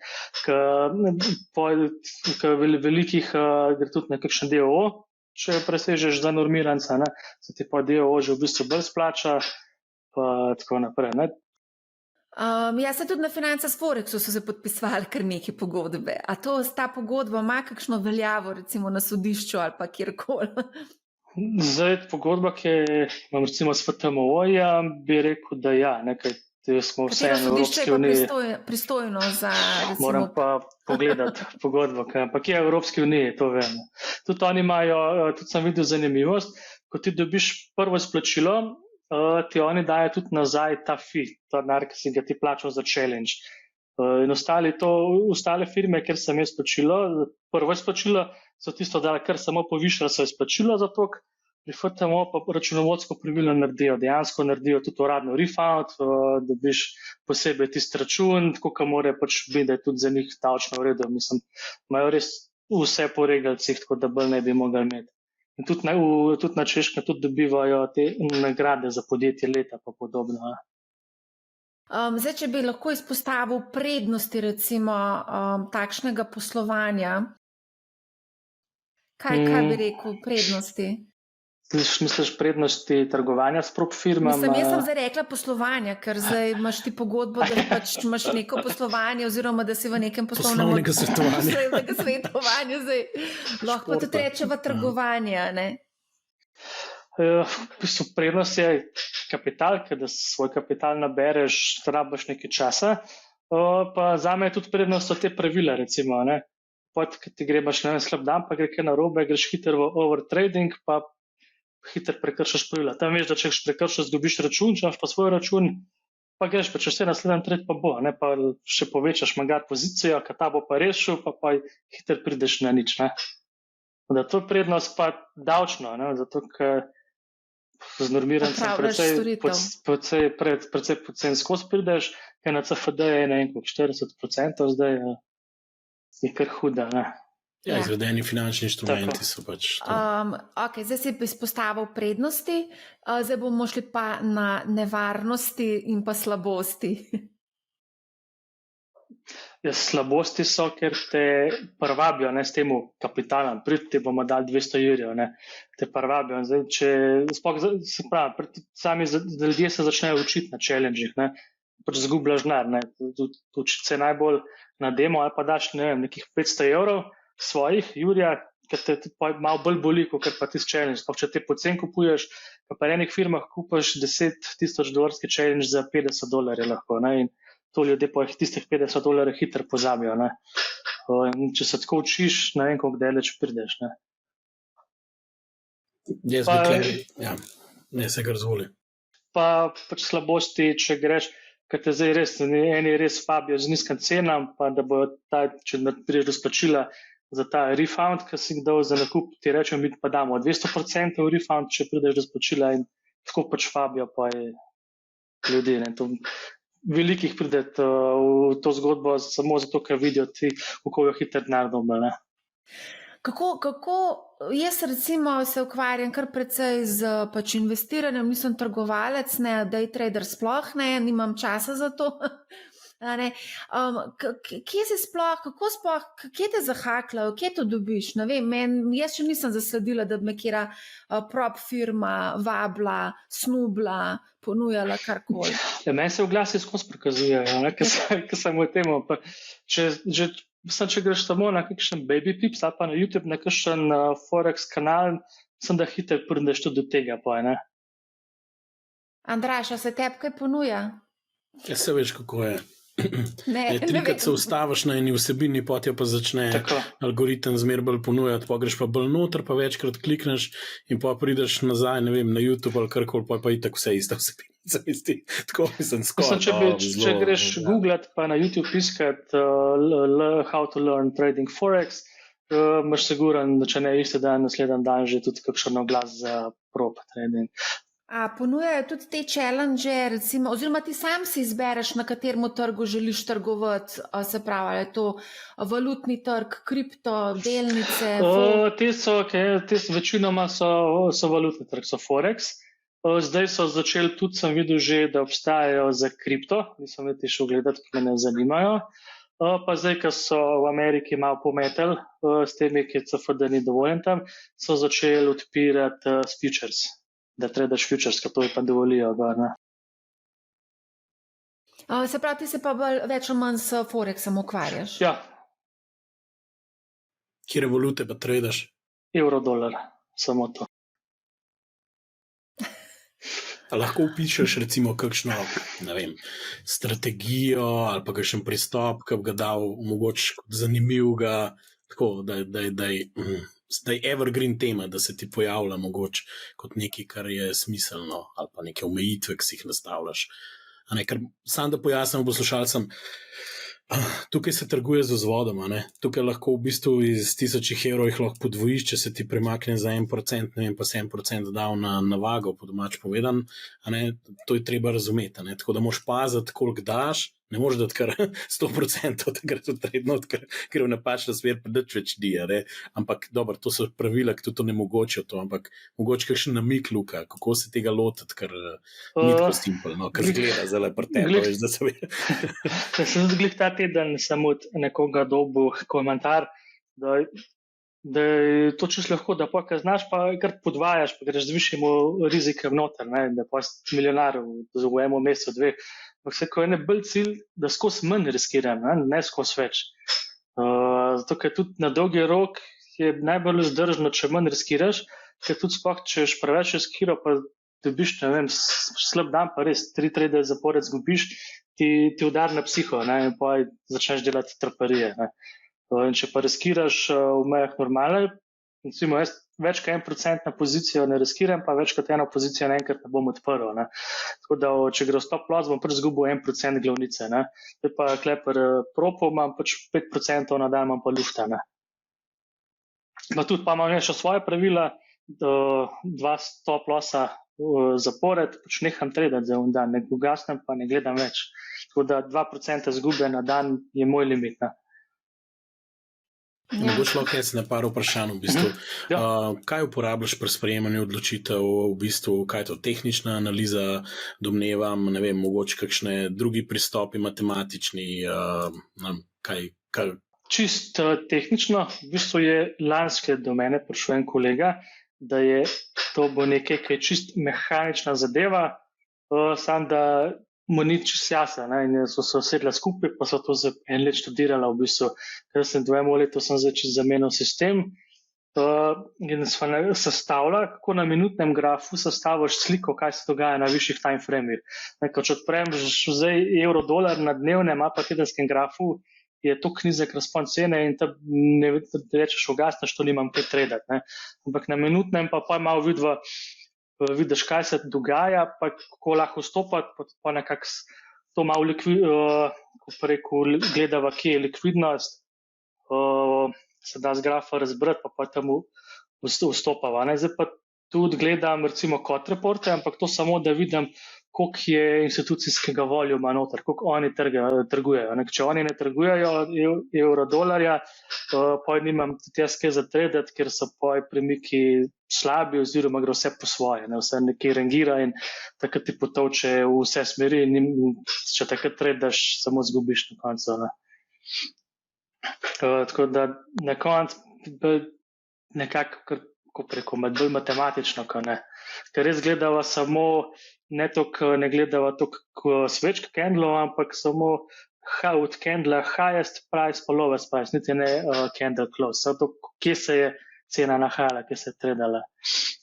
Velikih gre tudi na kakšen DOO, če presežeš za normiranca, se ti pa DOO že v bistvu bolj splača, pa tako naprej.
Jaz sem tudi na Financah s Forexu so se podpisovali kar neke pogodbe. A ta pogodba ima kakšno veljavo recimo na sodišču ali pa kjerkoli?
Zdaj, pogodba, ki imam recimo s FTMO-ja, bi rekel, da ja, nekaj smo vseeno v Evropski uniji.
Pristojno za recimo...
Moram pa pogledati pogodbo, ampak je v Evropski uniji, to vem. Tudi oni imajo, tudi sem videl zanimivost, ko ti dobiš prvo izplačilo, ti oni dajo tudi nazaj ta fee, ta denar, ki si ga ti plačal za challenge. In ostale firme, kjer sem jaz izplačilo, prvo izplačilo, so tisto dali, kar samo povišali so izplačilo za to, pri FTMO pa računovodsko pravilno naredijo. Dejansko naredijo tudi uradno refund, dobiš posebej tisti račun, tako ka more biti, da je tudi za njih davčno v redu. Mislim, imajo res vse po regalcih, tako da bolj ne bi mogli imeti. In tudi na Češkem tudi dobivajo te nagrade za podjetje leta pa podobno.
Zdaj, če bi lahko izpostavil prednosti recimo takšnega poslovanja, kaj bi rekel prednosti?
Misliš prednosti trgovanja s prop firmami?
Jaz sem zdaj rekla poslovanja, ker zdaj imaš ti pogodbo, da pač imaš neko poslovanje oziroma da si v nekem
poslovnega
svetovanja. Zdaj lahko tudi rečeva trgovanja, ne?
V bistvu prednost je kapital, ker da svoj kapital nabereš, rabiš nekaj časa. Pa zame je tudi prednost so te pravila, recimo, ne? Pot, ki ti greš na en slab dan, pa gre kaj narobe, greš hiter v overtrading, pa hiter prekršaš pravila. Tam veš, da če prekršaš, dobiš račun, če imaš pa svoj račun, pa greš, pa če vse naslednji trade pa bo, ne? Pa še povečaš magar pozicijo, ka ta bo pa rešil, pa hiter prideš na nič, ne? Da to je prednost pa davčno, ne? Zato, ker z normirancem precej pocen skozi prideš, ker na CFD je ne 40%, zdaj je kar huda, ne?
Ja, izvedeni finančni inštrumenti so pač to.
Ok, zdaj si izpostavil prednosti, zdaj bomo šli pa na nevarnosti in pa slabosti.
Slabosti so, ker te privabijo, ne, s temu kapitalom, ti bomo dali 200 €, ne, te privabijo. Zdaj, se pravi, sami ljudje se začnejo učiti na challenge-ih, ne, pač zgubljaš denar, ne, učiti se najbolj na demo ali pa daš, ne vem, nekih 500 € svojih, Jurija, ker te malo bolj boli, kot pa tisti challenge. Sploh če te pocen kupuješ, pa v enih firmah kupaš $10,000 challenge za $50 lahko. Ne? In to ljudje pa tistih $50 hitro pozabijo. Ne? Če se tako učiš, ne vem, koliko daleč prideš. Ne?
Jaz bi tukaj, ne se kar zvoli.
Pa pač slabosti, če greš, ker te zdaj res, eni res fabijo z nizkim cenam, pa da bojo če prideš do splačila za ta refund, ki si jih dal za nakup, ti rečemo, mi pa damo 200% refund, če prideš do splačila in tako pač fabijo pa je ljudi. Ne. To velikih pride v to zgodbo samo zato, ker vidijo ti, kako jo hitro denar dobijo.
Kako jaz recimo se ukvarjam kar precej z pač investiranjem, nisem trgovalec, ne, day trader sploh ne, nimam časa za to. Kje si sploh, kje te zahakljajo, kje to dobiš? Ne vem, jaz še nisem zasledila, da bi me kjera prop firma vabila, snubila, ponujala karkoli.
Meni se oglasi skozi prikazujejo, ker sem v tem. Če greš samo na kakšen Baby Pips ali pa na YouTube, na kakšen Forex kanal, sem da hitro prideš tudi do tega.
Andraž, a se tebi kaj ponuja?
Ja, se veš, kako je.
Trikrat
se ustaviš na eni vsebini, potem pa začne algoritem zmer bolj ponujati, pa greš pa bolj noter, pa večkrat klikneš in pa prideš nazaj, ne vem, na YouTube ali karkoli, pa itak vse ista vsebina. Tako mislim,
če greš googlat pa na YouTube iskat how to learn trading Forex, imaš siguran, da če ne isti dan, naslednji dan že tudi kakšen oglas za prop trading.
A ponujajo tudi te challenge, recimo, oziroma ti sam si izbereš, na katerem trgu želiš trgovati, se pravi, je to valutni trg, kripto, delnice?
Večinoma so valutni trg, so Forex. Zdaj so začeli, tudi sem videl že, da obstajajo za kripto, nisem vedeti šel gledati, ki me ne zanimajo. Pa zdaj, ko so v Ameriki malo pometali s temi, ki CFD ni dovoljen tam, so začeli odpirati futures. Da tradaš futures, ker to je pa dovolijo.
Se pravi, ti se pa več ali manj s Forexom ukvarjaš?
Ja.
Kjere valute pa tradaš?
Euro, dolar, samo to.
A lahko upišeš recimo kakšno, ne vem, strategijo ali pa kakšen pristop, ki bi ga dal mogoče zanimivega, tako da je evergreen tema, da se ti pojavlja mogoče kot nekaj, kar je smiselno, ali pa neke omejitve, ki si jih nastavljaš. Ker sam da pojasnim poslušalcem, tukaj se trguje z vzvodom, tukaj lahko v bistvu iz 1000 evrov jih lahko podvojiš, če se ti premakne za 1%, ne vem, pa 7% dal na vago, po domač povedan, to je treba razumeti, tako da moraš paziti, koliko daš, ne moreš dati kar 100%, takrat je tredno, ker v napačna smer predač več di, ampak dobro, to so pravila, ki to ne mogoče, ampak mogoče kakšen namik, Luka, kako se tega lotiti, ker ni tako simpel, ker zgleda zelo pretepno, veš, da se ve.
Sem zglih ta teden sem od nekoga dobil komentar, da je to čisto lahko, da pa kaj znaš, pa kar podvajaš, pa greš z višjim rizikom noter, da pa si milijonar v enem mesecu, dveh. Ampak se, ko je ne bolj cilj, da skozi manj riskiram, ne skozi več. Zato, ker tudi na dolgi rok je najbolj vzdržno, če manj riskiraš, ker tudi sploh, če ješ preveč riskira, pa dobiš, ne vem, slab dan, pa res 3 trade zapored zgubiš, ti udar na psiho, in pa začneš delati traparije. In če pa riskiraš v mejah normale, recimo jaz več kot 1% na pozicijo ne riskiram, pa več kot 1 pozicijo naenkrat ne bom odprl. Tako da, če gre v stop loss, bom prvi zgubil 1% glavnice. Zdaj pa klepar propo, imam pač 5% na dan, imam pa lufta. Pa tudi pa imam še svoje pravila, 2 stop lossa zapored, pač neham tradati za un dan, ne ugasnem pa ne gledam več. Tako da 2% zgube na dan je moj limit.
Mogoče lahko jaz na par vprašanj v bistvu. Kaj uporabljaš pri sprejemanju odločitev, v bistvu, kaj je to tehnična analiza, domnevam, ne vem, mogoče kakšne drugi pristopi matematični, kaj?
Čist tehnično, v bistvu je lanske do mene prišel en kolega, da je to bo nekaj, kaj je čist mehanična zadeva, samo da mu ni čist jasno, in so se usedla skupaj, pa so to za en let študirala v bistvu. Ker sem 2 leta sem začel zamenil sistem in sva sestavila, kako na minutnem grafu sestaviš sliko, kaj se dogaja na višjih time framih. Če odprem zdaj evro-dolar na dnevnem ali pa tedenskem grafu, je to nizek razpon cene in tam ne rečeš ugasneš, to nimam kaj tradati. Ampak na minutnem pa malo vidiš, kaj se dogaja, pa kako lahko vstopati, pa nekako to malo gledava, kje je likvidnost, se da z grafa razbrati, pa tam vstopava. Zdaj pa tudi gledam recimo kot reporte, ampak to samo, da vidim, koliko je institucijskega voljuma noter, koliko oni trgujejo. Če oni ne trgujejo evro-dolarja, pa nimam tudi jaz kaj za tradati, ker so premiki slabi oziroma gre vse po svoje, vse nekaj rangira in takrat ti potovče v vse smeri in če takrat tradaš, samo zgubiš na koncu. Tako da na koncu nekako, kako preko, bolj matematično, ker res gledava samo, ne gledava toliko svečk candlov, ampak samo od candla highest price pa lowest price, niti ne candle close. Zato, kje se je cena nahajala, kje se je tradala.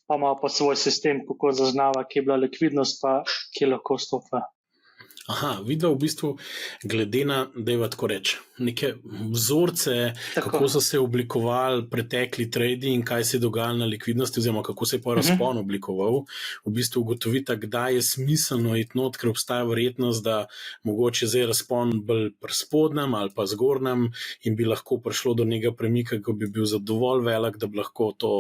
Pa ima pa svoj sistem, kako zaznava, kje je bila likvidnost, pa kje lahko stopa.
Aha, vidva v bistvu glede na, dajva tako reči, neke vzorce, kako so se oblikovali pretekli tradi in kaj se je dogajalo na likvidnosti, oziroma kako se je pa razpon oblikoval, v bistvu ugotovita, kdaj je smiselno iti not, ker obstaja verjetnost, da mogoče zdaj razpon bolj pri spodnjem ali pa zgornjem in bi lahko prišlo do nekega premika, ko bi bil zadovolj velik, da bi lahko to,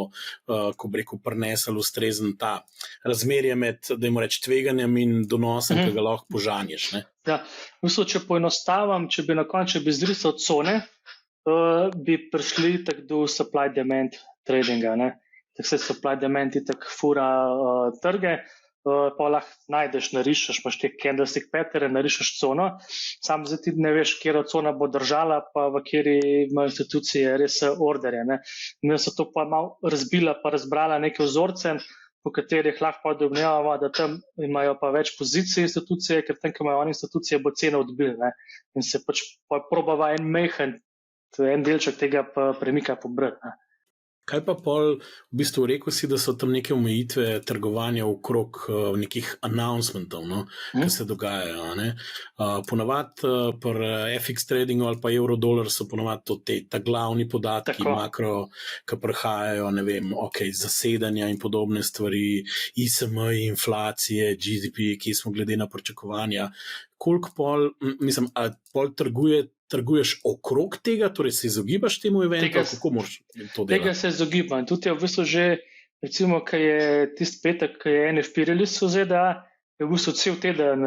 ko bi rekel, prinesel ustrezen ta razmerje med, dajmo reči, tveganjem in donosom, ki ga lahko požanješ.
Ja, mislim, če poenostavim, če bi na koncu zrisal cone, bi prišli tak do supply-demand tradinga. Tak se supply-demand itak fura trge, pa lahko najdeš, narišeš, imaš te candlestick pattern, narišeš cono, sam zdaj ti ne veš, kjera cona bo držala, pa v kjeri ima institucije res orderje. Mi so to pa malo razbila, pa razbrala neke vzorce, po katerih lahko domnevamo, da tam imajo pa več pozicij institucije, ker tam, ko imajo oni institucije, bo cena odbil. In se pač probava en delček tega premika pobrati.
Kaj pa pol, v bistvu rekel si, da so tam neke omejitve trgovanja okrog nekih announcementov, ki se dogajajo. Ponavadi pri FX tradingu ali pa euro-dolar so ponavadi ta glavni podatki, makro, ki prihajajo, ne vem, zasedanja in podobne stvari, ISM, inflacije, GDP, ki smo glede na pričakovanja. Koliko pol, mislim, ali pol trguješ okrog tega, torej se izogibaš temu eventu, kako moraš to delati?
Tega se izogibam. Tudi je v bistvu že, recimo, ko je tisti petek, ko je NFP release v ZDA, je v bistvu cel teden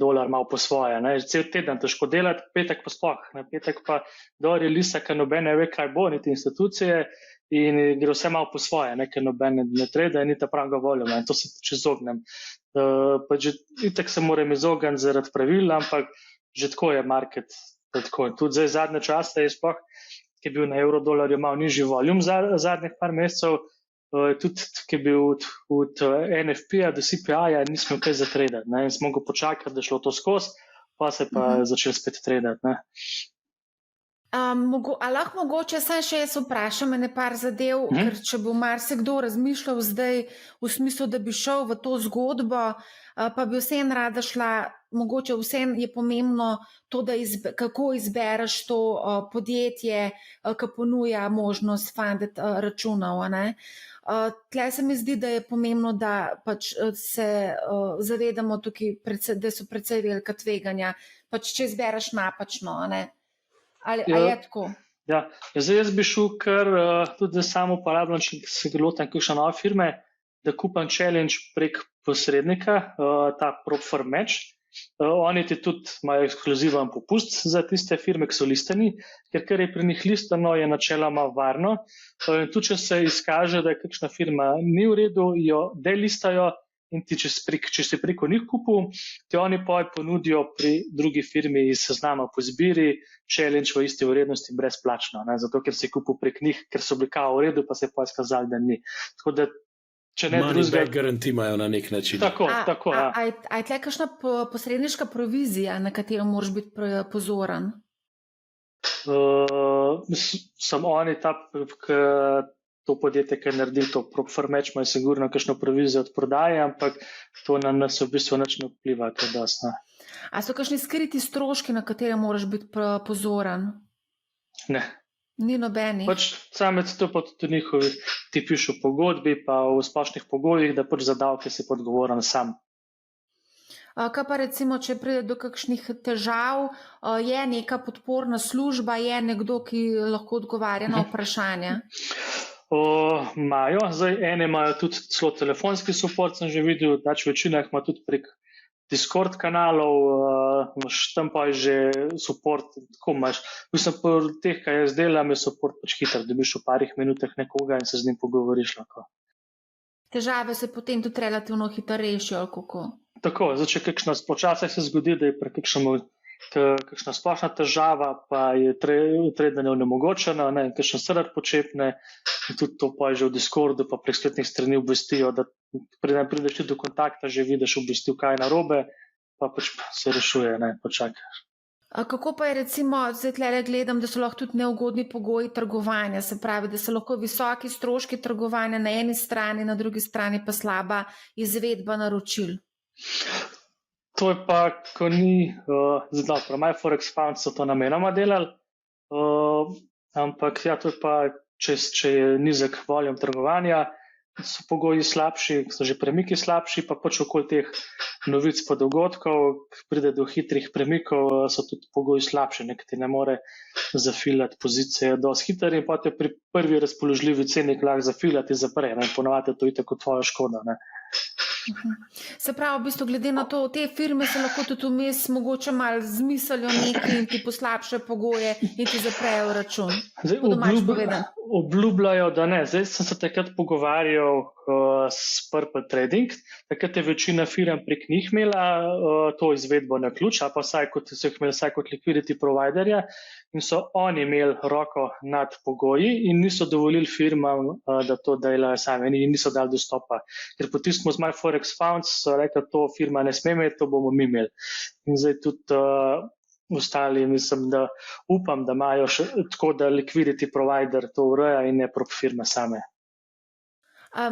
dolar malo po svoje. Cel teden težko delati, petek pa sploh. Petek pa do releasa, ker noben ne ve, kaj bo, niti institucije, in gre vse malo po svoje, ker noben ne trade, ni ta pravega voljuma in to se pač izognem. Pa že itak se moram izogniti zaradi pravil, ampak že tako je market. Tudi zdaj zadnje čase je sploh, ki je bil na euro-dolarju malo nižji voljum zadnjih par mesecev, tudi ki je bil od NFP-ja do CPI-ja nismo kaj zatredati. In smo ga počakali, da je šlo to skozi, pa se pa začeli spet tredati.
Lahko mogoče sam še jaz vprašam ene par zadev, ker če bo marsikdo razmišljal zdaj v smislu, da bi šel v to zgodbo, pa bi vseeno rada šla, mogoče vseeno je pomembno to, da kako izbereš to podjetje, ki ponuja možnost funded računov. Tle se mi zdi, da je pomembno, da pač se zavedamo tukaj, da so precej velika tveganja, pač če izbereš napačno, Ali je tako?
Ja, zdaj jaz bi šel kar tudi samo uporabljam, če se lotim kakšne nove firme, da kupam challenge prek posrednika, ta Prop4 Match. Oni ti tudi imajo ekskluziven popust za tiste firme, ki so listani, ker kar je pri njih listano, je načeloma varno. In tudi, če se izkaže, da je kakšna firma ni v redu, jo delistajo in ti, če si preko njih kupil, ti oni ponudijo pri drugi firmi iz seznama po izbiri challenge v isti vrednosti brezplačno. Zato, ker si kupil prek njih, ker so bili kao v redu, pa se je pa izkazali, da ni. Tako da, če ne
drugega... Money back guarantee imajo na nek način.
Tako, ja.
A je tle kakšna posredniška provizija, na katero moraš biti pozoren?
Sem oni to podjetje, ki je naredil to PropFarmatch, ima sigurno kakšno provizijo od prodaje, ampak to na nas v bistvu nič ne vpliva, kaj dosti.
A so kakšni skriti stroški, na katere moraš biti pozoren?
Ne.
Ni nobeni.
Samec to pa tudi njihovi ti pišu v pogodbi, pa v splošnih pogojih, da za davke si odgovoren sam.
Kaj pa recimo, če pride do kakšnih težav, je neka podporna služba, je nekdo, ki lahko odgovarja na vprašanja?
Imajo, ene imajo tudi celo telefonski support, sem že videl, večina jih ima tudi prek Discord kanalov, tam pa je že support, tako imaš. Mislim, po teh, kaj jaz delam, je support pač hiter, dobiš v parih minutah nekoga in se z njim pogovoriš lahko.
Težave se potem tudi relativno hitro rešijo, ali kako?
Tako, če počasih se zgodi, da je kakšna splošna težava, pa je treba onemogočena, kakšen server počepne, in tudi to pa je že v Discordu, pa prek spletnih strani obvestijo, da prideš ti do kontakta, že vidiš obvestil, kaj je narobe, pa pač se rešuje, počakaš.
Kako pa je recimo, zdaj tle gledam, da so lahko tudi neugodni pogoji trgovanja, se pravi, da so lahko visoki stroški trgovanja na eni strani, na drugi strani pa slaba izvedba naročil.
To je pa, ko ni, pri MyForexFound so to namenoma delali, ampak ja, to je pa, če je nizek volum trgovanja, so pogoji slabši, so že premiki slabši, pa pač okoli teh novic pa dogodkov, pride do hitrih premikov, so tudi pogoji slabši, nekaj ti ne more zafilati pozicije dosti hitro in pa te pri prvi razpoložljivi ceni lahko zafilati in zapre, ponovadi to je tako tvoja škoda,
Se pravi, v bistvu, glede na to, te firme se lahko tudi vmes mogoče malo zmislijo nekaj in ti poslabše pogoje in ti zaprejo račun.
Obljubljajo, da ne. Zdaj sem se takrat pogovarjal s Purple Trading, takrat je večina firm prek njih imela to izvedbo na ključ, ali pa so jih imeli vsaj kot liquidity providerja in so oni imeli roko nad pogoji in niso dovolili firmam, da to delajo sami in niso dali dostopa. Ker potisnemo z MyForexFound, so rekli, to firma ne sme imeti, to bomo mi imeli. In zdaj tudi ostali, mislim, da upam, da imajo še tako, da liquidity provider to ureja in ne prop firme same.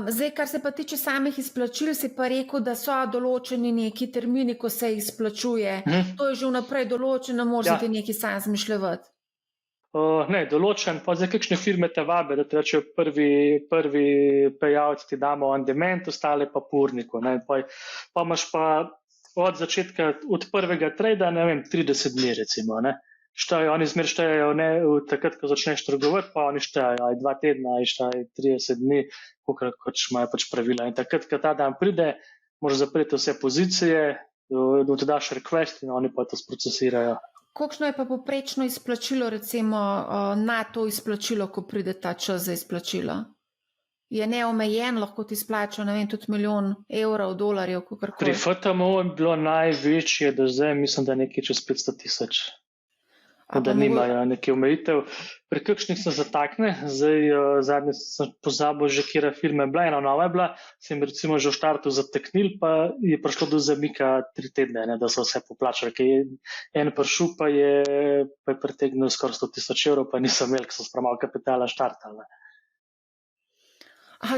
Zdaj, kar se pa tiče samih izplačil, si pa rekel, da so določeni neki termini, ko se izplačuje. To je že vnaprej določeno, možete nekaj sam zmišljati.
Ne, določen, pa zdaj kakšne firme te vabe, da ti rečejo prvi payout ti damo on demand, ostale pa po urniku. Pa imaš pa od začetka, od prvega trada, 30 dni recimo. Oni zmer štejejo takrat, ko začneš trgovati, pa oni štejejo 2 tedna, 30 dni, kot imajo pač pravila. In takrat, ko ta dan pride, moraš zapreti vse pozicije, da ti daš request in oni pa to sprocesirajo.
Kolikšno je pa poprečno izplačilo, recimo na to izplačilo, ko pride ta čas za izplačilo? Je neomejen, lahko ti izplačajo, tudi $1 milijon, dolarjev, kakorkoli.
Pri FTMO je bilo največje do zdaj, mislim, da nekaj čez 500,000. Da nimajo nekaj omejitev. Pri kakšnih se zatakne, zdaj zadnje sem pozabil že, kjera firma je bila, ena nova je bila, sem recimo že v štartu zateknil, pa je prišlo do zamika 3 tedne, da so vse poplačali, ker je en prišel, pa je pretegnil skoraj 100,000 €, pa nisem imel, ker so s premalo kapitala štartali.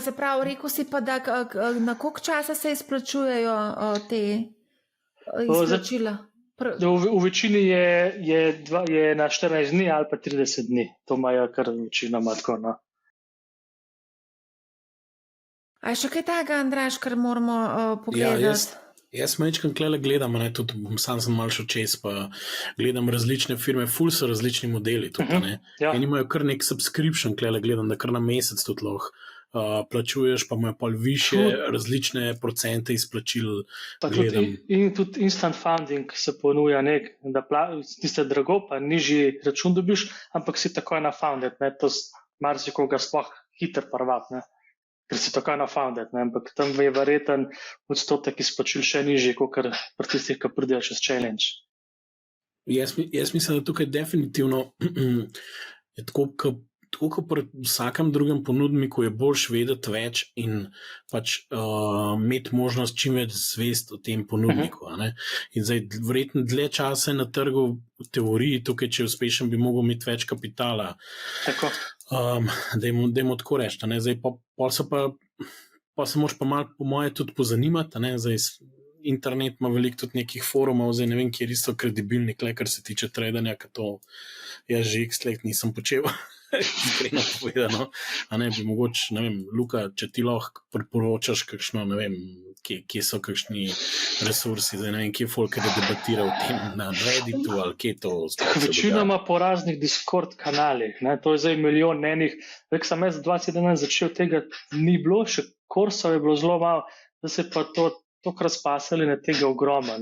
Se pravi, rekel si pa, da na koliko časa se izplačujejo te izplačila?
V večini je na 14 dni ali pa 30 dni. To imajo kar večinoma tako.
A je še kaj takega, Andraž, kar moramo pogledati?
Jaz mečkam klele gledam, tudi sam sem malo šel čez, pa gledam različne firme, ful so različni modeli tudi, In imajo kar nek subscription, klele gledam, da kar na mesec tudi lahko plačuješ, pa imajo pol više različne procente izplačil.
In tudi instant funding se ponuja da tiste drago, pa nižji račun dobiš, ampak si takoj na founded, to marsikoga sploh hiter prvat, ker si takoj na founded, ampak tam je verjeten odstotek izplačil še nižji, kot pri tistih, ki pridejo čez challenge.
Jaz mislim, da tukaj definitivno je tako, tako pri vsakem drugem ponudniku je boljš vedeti več in pač imeti možnost čim več zvest o tem ponudniku. A ne? In zdaj verjetno dlje časa na trgu v teoriji, tukaj, če je uspešen, bi mogel imeti več kapitala.
Tako.
Dajmo tako reči. Zdaj pa se moraš pa malo po moje tudi pozanimati. Zdaj internet ima veliko tudi nekih forumov, zdaj ne vem, kjer so kredibilni, kar se tiče tradanja, ker to jaz že x let nisem počel. Iskreno povedano. Bi mogoče, ne vem, Luka, če ti lahko priporočaš kakšno, ne vem, kje so kakšni resursi, zdaj ne vem, kje folk debatira o tem na Redditu ali kje to.
Večinoma po raznih Discord kanalih, ne? To je zdaj milijon enih. Sem jaz 2017 začel tega, ni bilo, še kursov je bilo zelo malo, da se pa to razpasali na tega ogroma.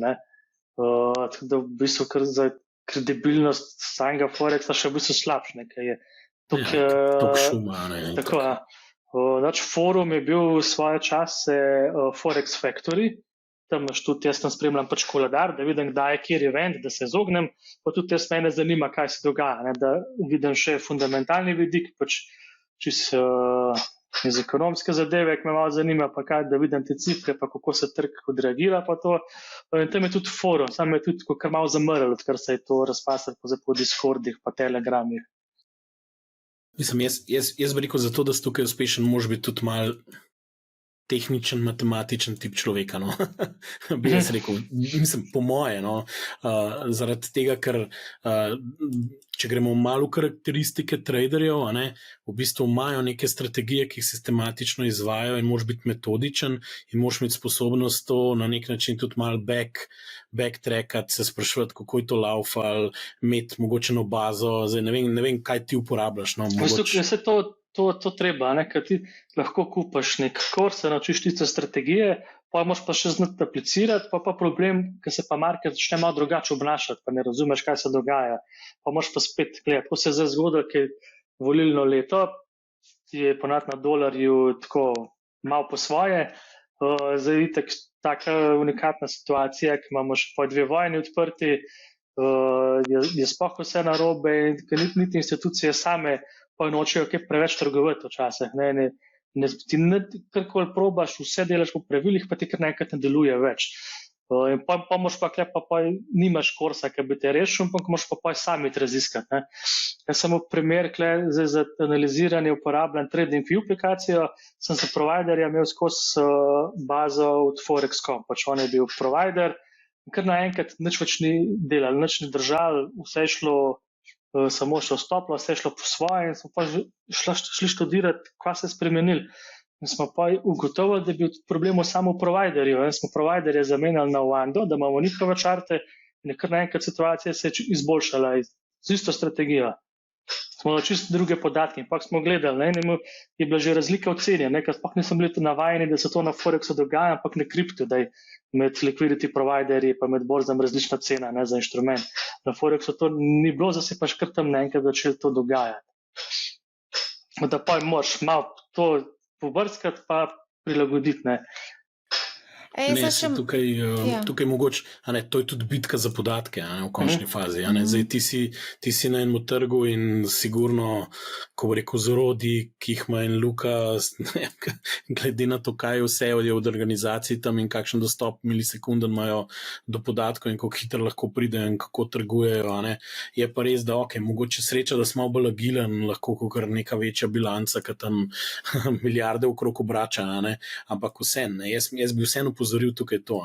Tako da v bistvu kar za kredibilnost samega Forexa še v bistvu slabš nekaj je.
Tok šuma, ne.
Tako, forum je bil v svoje čase Forex Factory, tam tudi jaz tam spremljam pač koledar, da vidim, kdaj je kjer event, da se izognem, pa tudi jaz mene zanima, kaj se dogaja, ne, da vidim še fundamentalni vidik, pač čisto iz ekonomske zadeve, ki me malo zanima, pa kaj, da vidim te cifre, pa kako se trg odreagira, pa to. In tam je tudi forum, sam je tudi kar malo zamrl, odkar se je to razpasal po Discordih, pa Telegramih.
Mislim, jaz bi rekel, zato, da si tukaj uspešen, moraš biti tudi mal tehničen, matematičen tip človeka, no. Bi jaz rekel, mislim, po moje, no, zaradi tega, ker če gremo malo v karakteristike traderjev, v bistvu imajo neke strategije, ki jih sistematično izvajajo in moraš biti metodičen in moraš imeti sposobnost to na nek način tudi malo backtrackati, se spraševati, kako je to laufal, imeti mogočeno bazo, zdaj ne vem, kaj ti uporabljaš. No,
To treba, ker ti lahko kupaš nek kurs, se naučiš tiste strategije, pa moraš pa še znati aplicirati, pa problem, ker se pa market začne malo drugače obnašati, pa ne razumeš, kaj se dogaja, pa moraš pa spet gledati. Ko se je zdaj zgodilo, ker je volilno leto, je ponad na dolarju tako malo po svoje, zdaj je taka unikatna situacija, ki imamo še po 2 vojni odprti, je sploh vse narobe in ker niti institucije same pa nočejo kaj preveč trgovati včasih. Ti karkoli probaš, vse delaš po pravilih, pa ti kar nekaj ne deluje več. In pa moraš pa nimaš kursa, ki bi te rešil, ampak moraš pa sami raziskati. Jaz sem v primer za analiziranje uporabljam TradingView aplikacijo, sem za providerja imel skozi bazo od Forex.com, pač on je bil provider, in kar naenkrat nič več ni delal, nič ni držal, vse je šlo samo še vstopilo, vse je šlo po svoje in smo pa šli študirati, kaj se je spremenili. In smo pa ugotovili, da je bil problem samo v providerju. Smo providerje zamenjali na Wando, da imamo njihove čarte in kar naenkrat situacija se je izboljšala z isto strategijo. Smo na čisto druge podatke in pa smo gledali, je bila že razlika v ceni, ker sploh nisem bili navajeni, da se to na Forexu dogaja, ampak na kriptu, da je med liquidity providerji pa med borzam različna cena za inštrument. Na Forexu to ni bilo, zdaj se pa škar tam naenkrat začelo to dogajati. Da pa moraš malo to pobrskati pa prilagoditi,
Tukaj mogoče, to je tudi bitka za podatke v končni fazi. Zdaj ti si na enem trgu in sigurno, ko bo rekel z orodji, ki jih ima en Luka, glede na to, kaj vse je od organizacij tam in kakšen dostop milisekunden imajo do podatkov in kako hitro lahko pridejo in kako trgujejo. Je pa res, da mogoče sreča, da smo bolj agilen, lahko kakor neka večja bilanca, ki tam milijarde okrog obrača, ampak vseeno, jaz bi vseeno pozoril tukaj to.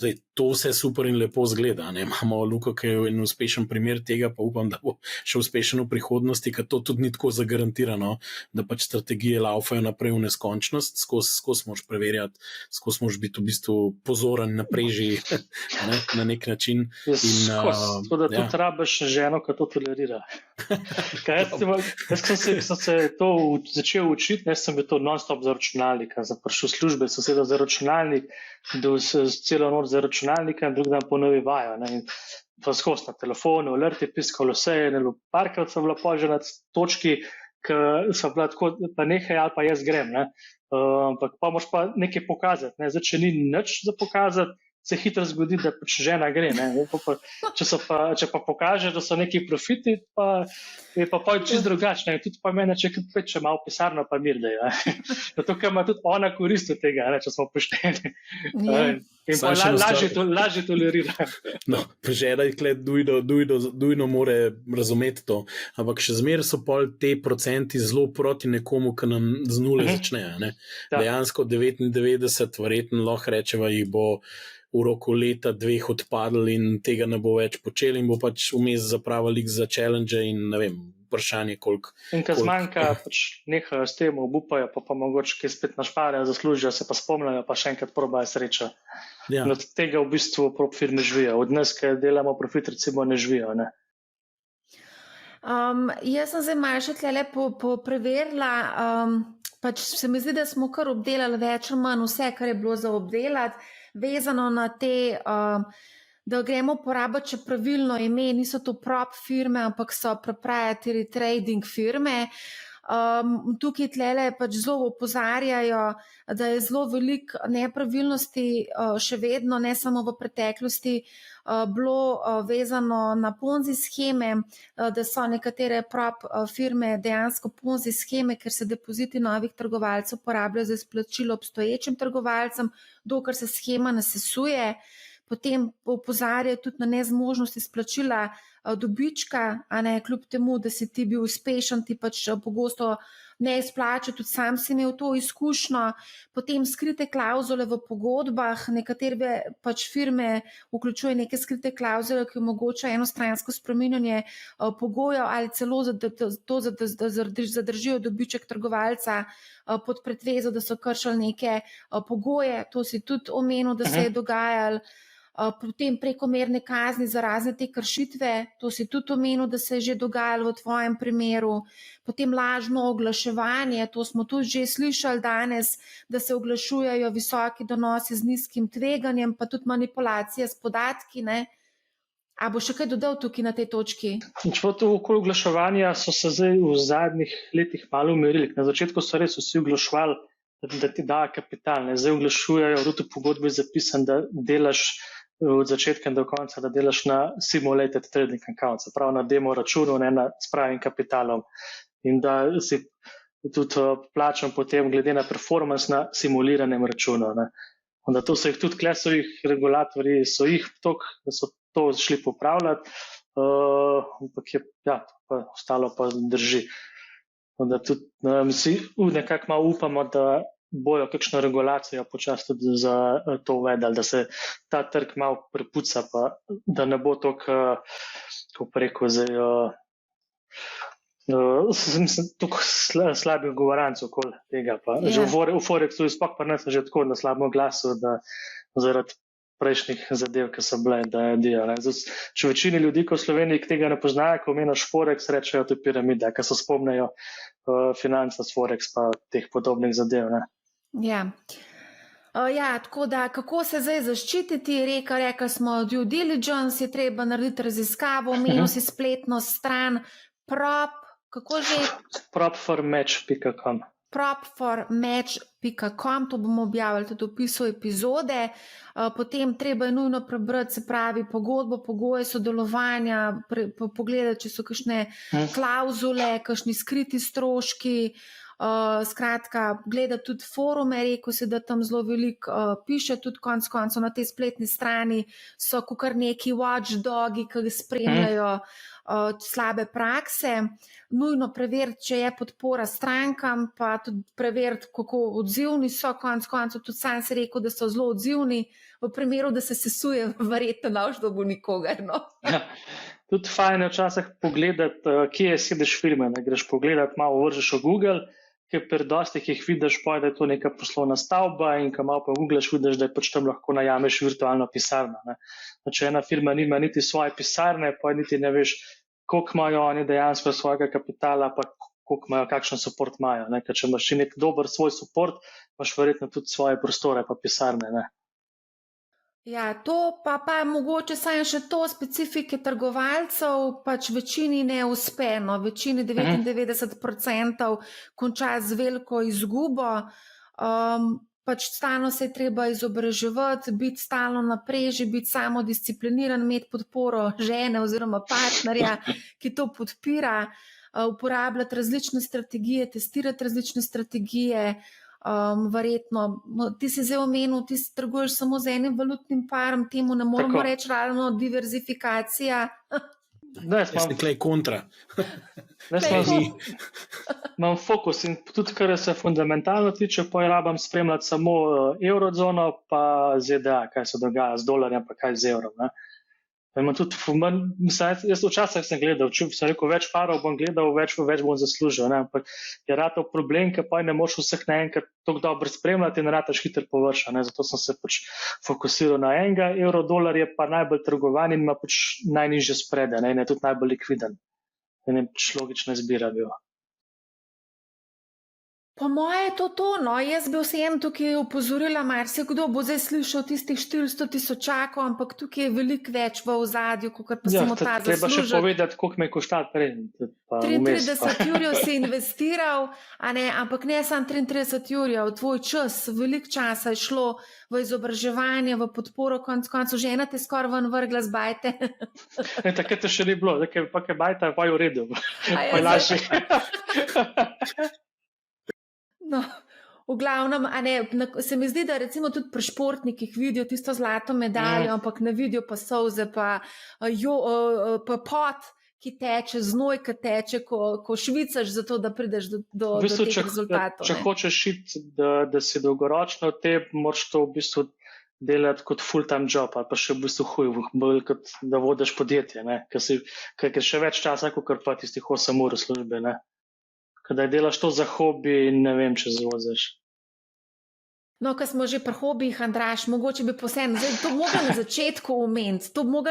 Zdaj, to vse super in lepo zgleda. Imamo Luka, ki je en uspešen primer tega, pa upam, da bo še uspešen v prihodnosti, ker to tudi ni tako zagarantirano, da pač strategije laufajo naprej v neskončnost, skozi moraš preverjati, skozi moraš biti v bistvu pozoren naprej že na nek način.
Tako da tudi rabiš ženo, ki to tolerira. Jaz sem se to začel učiti, sem bil to non-stop za računalnik, sem prišel v službe, sem sedel za računalnik, celo noč za računalnika in drug dan ponovi vajo. Pa skozi na telefonu, alerti, piskalo vse, parkrat sem bila že na točki, ki so bila tako, pa nehaj ali pa jaz grem. Ampak pa moraš pa nekaj pokazati. Zdaj, če ni nič za pokazati, se hitro zgodi, da pač žena gre. Če pa pokaže, da so neki profiti, pa je pa čist drugačne. Tudi pa mene, če malo pisarno, pa mir da je. Zato, ker ima tudi ona korist od tega, če smo pošteni. In pa lažje tolerira.
No, žena jih dujno more razumeti to, ampak še zmeraj so pol te procenti zelo proti nekomu, ki nam z nule začnejo. Dejansko 99, verjetno lahko rečeva, jih bo v roku leta, 2 odpadli in tega ne bo več počeli in bo pač vmes zapravili za challenge in ne vem, vprašanje koliko.
In ko zmanjka, pač nehajo s tem, obupajo, pa mogoče kaj spet našparajo, zaslužijo, se pa spomnijo, pa še enkrat probajo srečo. Ja. Od tega v bistvu prop firme živijo. Od nas, ki delamo profit, recimo ne živijo. Ne?
Jaz sem zdaj malo še tle preverila, pač se mi zdi, da smo kar obdelali več ali manj vse, kar je bilo za obdelati, vezano na te, da gremo uporabiti, če pravilno ime, niso to prop firme, ampak so proprietary trading firme. Tukaj tlele pač zelo opozarjajo, da je zelo veliko nepravilnosti še vedno, ne samo v preteklosti, bilo vezano na ponzi sheme, da so nekatere prop firme dejansko ponzi sheme, ker se depoziti novih trgovalcev uporabljajo za izplačilo obstoječim trgovalcem, dokler se shema ne sesuje. Potem opozarjajo tudi na nezmožnost izplačila dobička, a ne, kljub temu, da si ti bil uspešen, ti pač pogosto ne izplača, tudi sam si imel to izkušnjo. Potem skrite klauzule v pogodbah, nekatere pač firme vključuje neke skrite klauzule, ki omogočajo enostransko spreminjanje pogojev ali celo da zadržijo dobiček trgovalca pod pretvezo, da so kršili neke pogoje. To si tudi omenil, da se je dogajalo. Potem prekomerne kazni za razne te kršitve, to si tudi omenil, da se je že dogajalo v tvojem primeru. Potem lažno oglaševanje, to smo tudi že slišali danes, da se oglašujejo visoki donosi z nizkim tveganjem, pa tudi manipulacija s podatki. Ne? A bo še kaj dodal tukaj na tej točki?
Okoli oglaševanja so se zdaj v zadnjih letih malo umirili. Na začetku so res vsi oglaševali, da ti da kapital. Ne? Zdaj oglašujejo, tudi v pogodbi je zapisan, da delaš od začetka do konca, da delaš na simulated trading account, se pravi na demo računu, ne s pravim kapitalom. In da si tudi plačam potem glede na performance na simuliranem računu. Ne. Onda to so jih tudi klesovih regulatorji, so jih tok, da so to šli popravljati, ampak je, ja, pa ostalo pa drži. Onda tudi si nekako malo upamo, da bojo kakšno regulacijo počasi tudi za to uvedali, da se ta trg malo prepuca, pa da ne bo toliko, kako rekel, toliko slabih govorancev okoli tega. Pa. Že v Forexu izpok pa nas že tako na slabem glasu, da zaradi prejšnjih zadev, ki so bile, da dijo. Če večini ljudi, ko v Sloveniji tega ne poznajo, ko omenjaš Forex, rečejo to piramida, ki se spomnejo financa s Forex pa teh podobnih zadev. Ne.
Ja. Ja, tako da, kako se zdaj zaščititi, rekli smo due diligence, je treba narediti raziskavo, omenil si spletno stran, kako že?
propformatch.com
propformatch.com, to bomo objavili tudi v opisu epizode. Potem treba je nujno prebrati, se pravi, pogodbo, pogoje sodelovanja, pogledati, če so kakšne klauzule, kakšni skriti stroški. Skratka, gledati tudi forume, rekel si, da tam zelo veliko piše, tudi konec koncev na tej spletni strani so kar neki watchdogi, ki spremljajo slabe prakse. Nujno preveriti, če je podpora strankam, pa tudi preveriti, kako odzivni so, konec koncev tudi sam si rekel, da so zelo odzivni, v primeru, da se sesuje, verjetno ne boš dobil nikogar. No?
Ja. Tudi fajn je včasih pogledati, kje je sedež firme, ne greš pogledati, malo vržeš v Google, ker pri dostih jih vidiš, da je to neka poslovna stavba in ko malo pa googlaš, vidiš, da je pač tam lahko najameš virtualno pisarno. Ne. Če ena firma nima niti svoje pisarne, pa niti ne veš, koliko imajo oni dejansko svojega kapitala, pa koliko imajo, kakšen support imajo. Ne. Ker če imaš nek dober svoj support, imaš verjetno tudi svoje prostore pa pisarne. Ne.
Ja, to pa mogoče samo še to specifike trgovalcev, pač večini ne uspe, no, večini 99% konča z veliko izgubo. pač stalno se je treba izobraževati, biti stalno na preži, biti samodiscipliniran, imeti podporo žene oziroma partnerja, ki to podpira, uporabljati različne strategije, testirati različne strategije. Verjetno, ti si zdaj omenil, ti trguješ samo z enim valutnim parom, temu ne moramo reči ravno diverzifikacija.
Jaz
sem tukaj kontra.
Imam fokus in tudi, kar se fundamentalno tiče, pa rabam spremljati samo evrozono, pa ZDA, kaj se dogaja z dolarjem, pa kaj z evrom. Jaz včasih sem gledal, če sem rekel, več parov bom gledal, več bom zaslužil. Ampak je ratov problem, ker pa ne moš vseh naenkrat tako dobro spremljati in rataš hitro površa. Zato sem se pač fokusiral na enega. Euro-dolar je pa najbolj trgovan in ima pač najnižje sprede, in je tudi najbolj likviden. In je pač logična izbira bil.
Po moje je to, no, jaz bi vsem tukaj opozorila, marsikdo bo zdaj slišal tistih 400 tisočakov, ampak tukaj je veliko več v ozadju, kot pa samo ta zaslužek.
Treba še povedati, koliko me je koštalo prej.
33 jurjev si investiral, ampak ne samo 33 jurjev, tvoj čas, veliko časa je šlo v izobraževanje, v podporo, koncu žena te skoraj ven vrgla z bajte.
Takrat še ni bilo, pa je bajta, pa je v redu, pa je lažje.
No, v glavnem, se mi zdi, da recimo tudi pri športnikih vidijo tisto zlato medaljo, ampak ne vidijo pa solze, pa pot, ki teče, znoj, ki teče, ko švicaš za to, da prideš do teh rezultatov.
Če hočeš iti, da si dolgoročno te, moraš to v bistvu delati kot full-time job, ali pa še v bistvu bolj kot da vodiš podjetje, ker je še več časa, kot pa tistih 8 ur službe, Kadaj delaš to za hobi in ne vem, če zvoziš.
No, ko smo že pri hobijih, Andraž, mogoče bi posebno, to bi mogli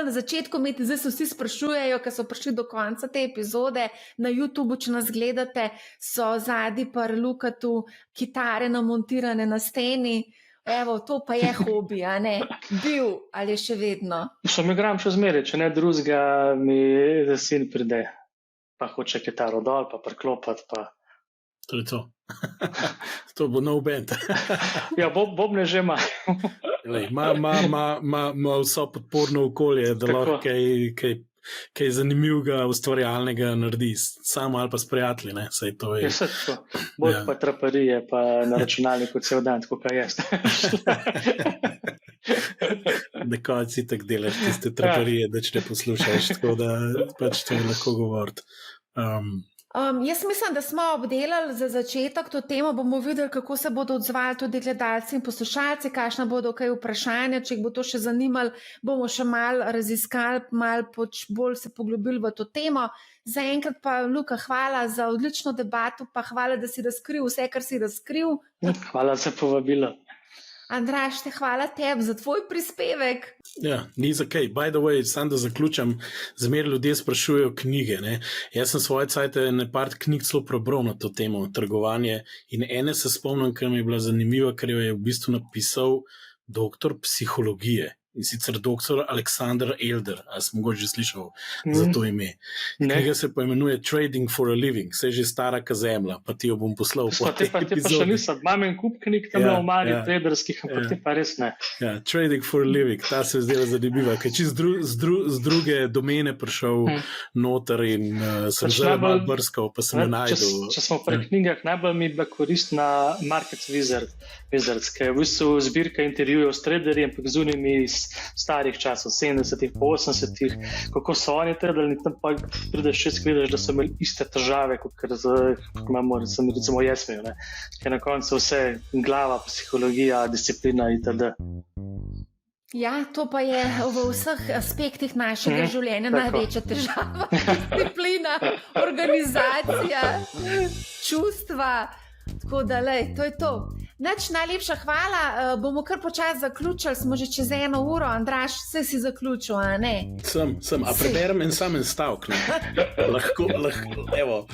na začetku imeti, zdaj se vsi sprašujejo, ker so prišli do konca te epizode, na YouTubeu, če nas gledate, so zadnji pri Lukatu kitare namontirane na steni, evo, to pa je hobi, bil ali še vedno.
Sem igram še zmeraj, če ne drugega, mi sin pride. Pa hoče kitaro dol, pa preklopati.
To je to. To bo nov band.
Ja, Bobne že ima.
Ima vso podporno okolje, da lahko kaj zanimivega, ustvarjalnega naredi. Samo ali pa s prijatelji. Saj to je.
Bolj pa traparije, pa na računalniku cel dan, tako kaj jaz.
Nekaj si tak delaš tiste traparije, da če ne poslušaš, tako da pač to je lahko govoriti.
Jaz mislim, da smo obdelali za začetek to temo, bomo videli, kako se bodo odzvali tudi gledalci in poslušalci, kakšna bodo kaj vprašanja, če jih bo to še zanimalo, bomo še malo raziskali, malo bolj se poglobili v to temo. Zaenkrat pa, Luka, hvala za odlično debato, pa hvala, da si razkril vse, kar si razkril.
Hvala za povabilo.
Andraž, hvala tebi za tvoj prispevek.
Ja, ni za kaj. By the way, sam da zaključam, zmeraj ljudje sprašujejo knjige. Jaz sem svoje cajte par knjig celo prebral na to temo, trgovanje, in ene se spomnim, ker mi je bila zanimiva, ker jo je v bistvu napisal doktor psihologije. In sicer doktor Alexander Elder, ali sem mogoče že slišal za to ime. Knjiga se poimenuje Trading for a Living, se je že stara ka zemlja, pa ti jo bom poslal po tej epizodi.
Te pa še nisem, imam en kup knjig tam na omari traderskih, ampak te pa res ne.
Ja, Trading for a Living, ta se je zdela zanimiva, ker čist z druge domene prišel noter in sem zelo malo brskal, pa sem jo najdel.
Če smo pri knjigah, najbolj mi je bila koristna Market Wizards, ki je v bistvu zbirka intervjujev s traderji, ampak z unimi starih časov, 70-ih, 80-ih, kako so oni trdali, in tam pa prideš še skvidaš, da so imeli iste težave, kot imamo, recimo jaz imel, ker na koncu vse glava, psihologija, disciplina itd.
Ja, to pa je v vseh aspektih našega življenja največja težava. Disciplina, organizacija, čustva. Tako da, to je to. Najlepša hvala, bomo kar počasi zaključili, smo že čez 1 uro, Andraž, vse si zaključil, a ne?
Sem, a preberem en stavek, ne? Lahko, evo,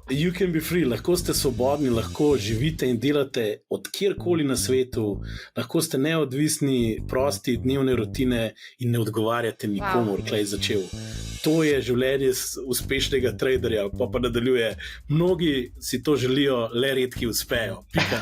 You can be free, lahko ste svobodni, lahko živite in delate od kjerkoli na svetu, lahko ste neodvisni, prosti, dnevne rutine in ne odgovarjate nikomur, kaj je začel. To je življenje uspešnega traderja, pa nadaljuje. Mnogi si to želijo, le redki uspejo. Pika.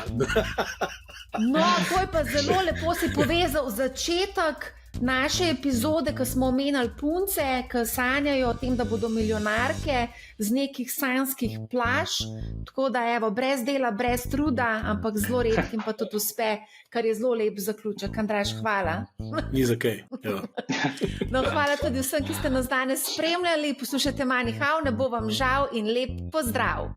No, to je pa zelo lepo si povezal začetek naše epizode, ko smo omenjali punce, ki sanjajo o tem, da bodo milijonarke z nekih sanjskih plaž. Tako da, evo, brez dela, brez truda, ampak zelo redkim pa tudi uspe, kar je zelo lep zaključek. Andraž, hvala.
Ni za kaj.
No, hvala tudi vsem, ki ste nas danes spremljali. Poslušajte Money How, ne bo vam žal in lep pozdrav.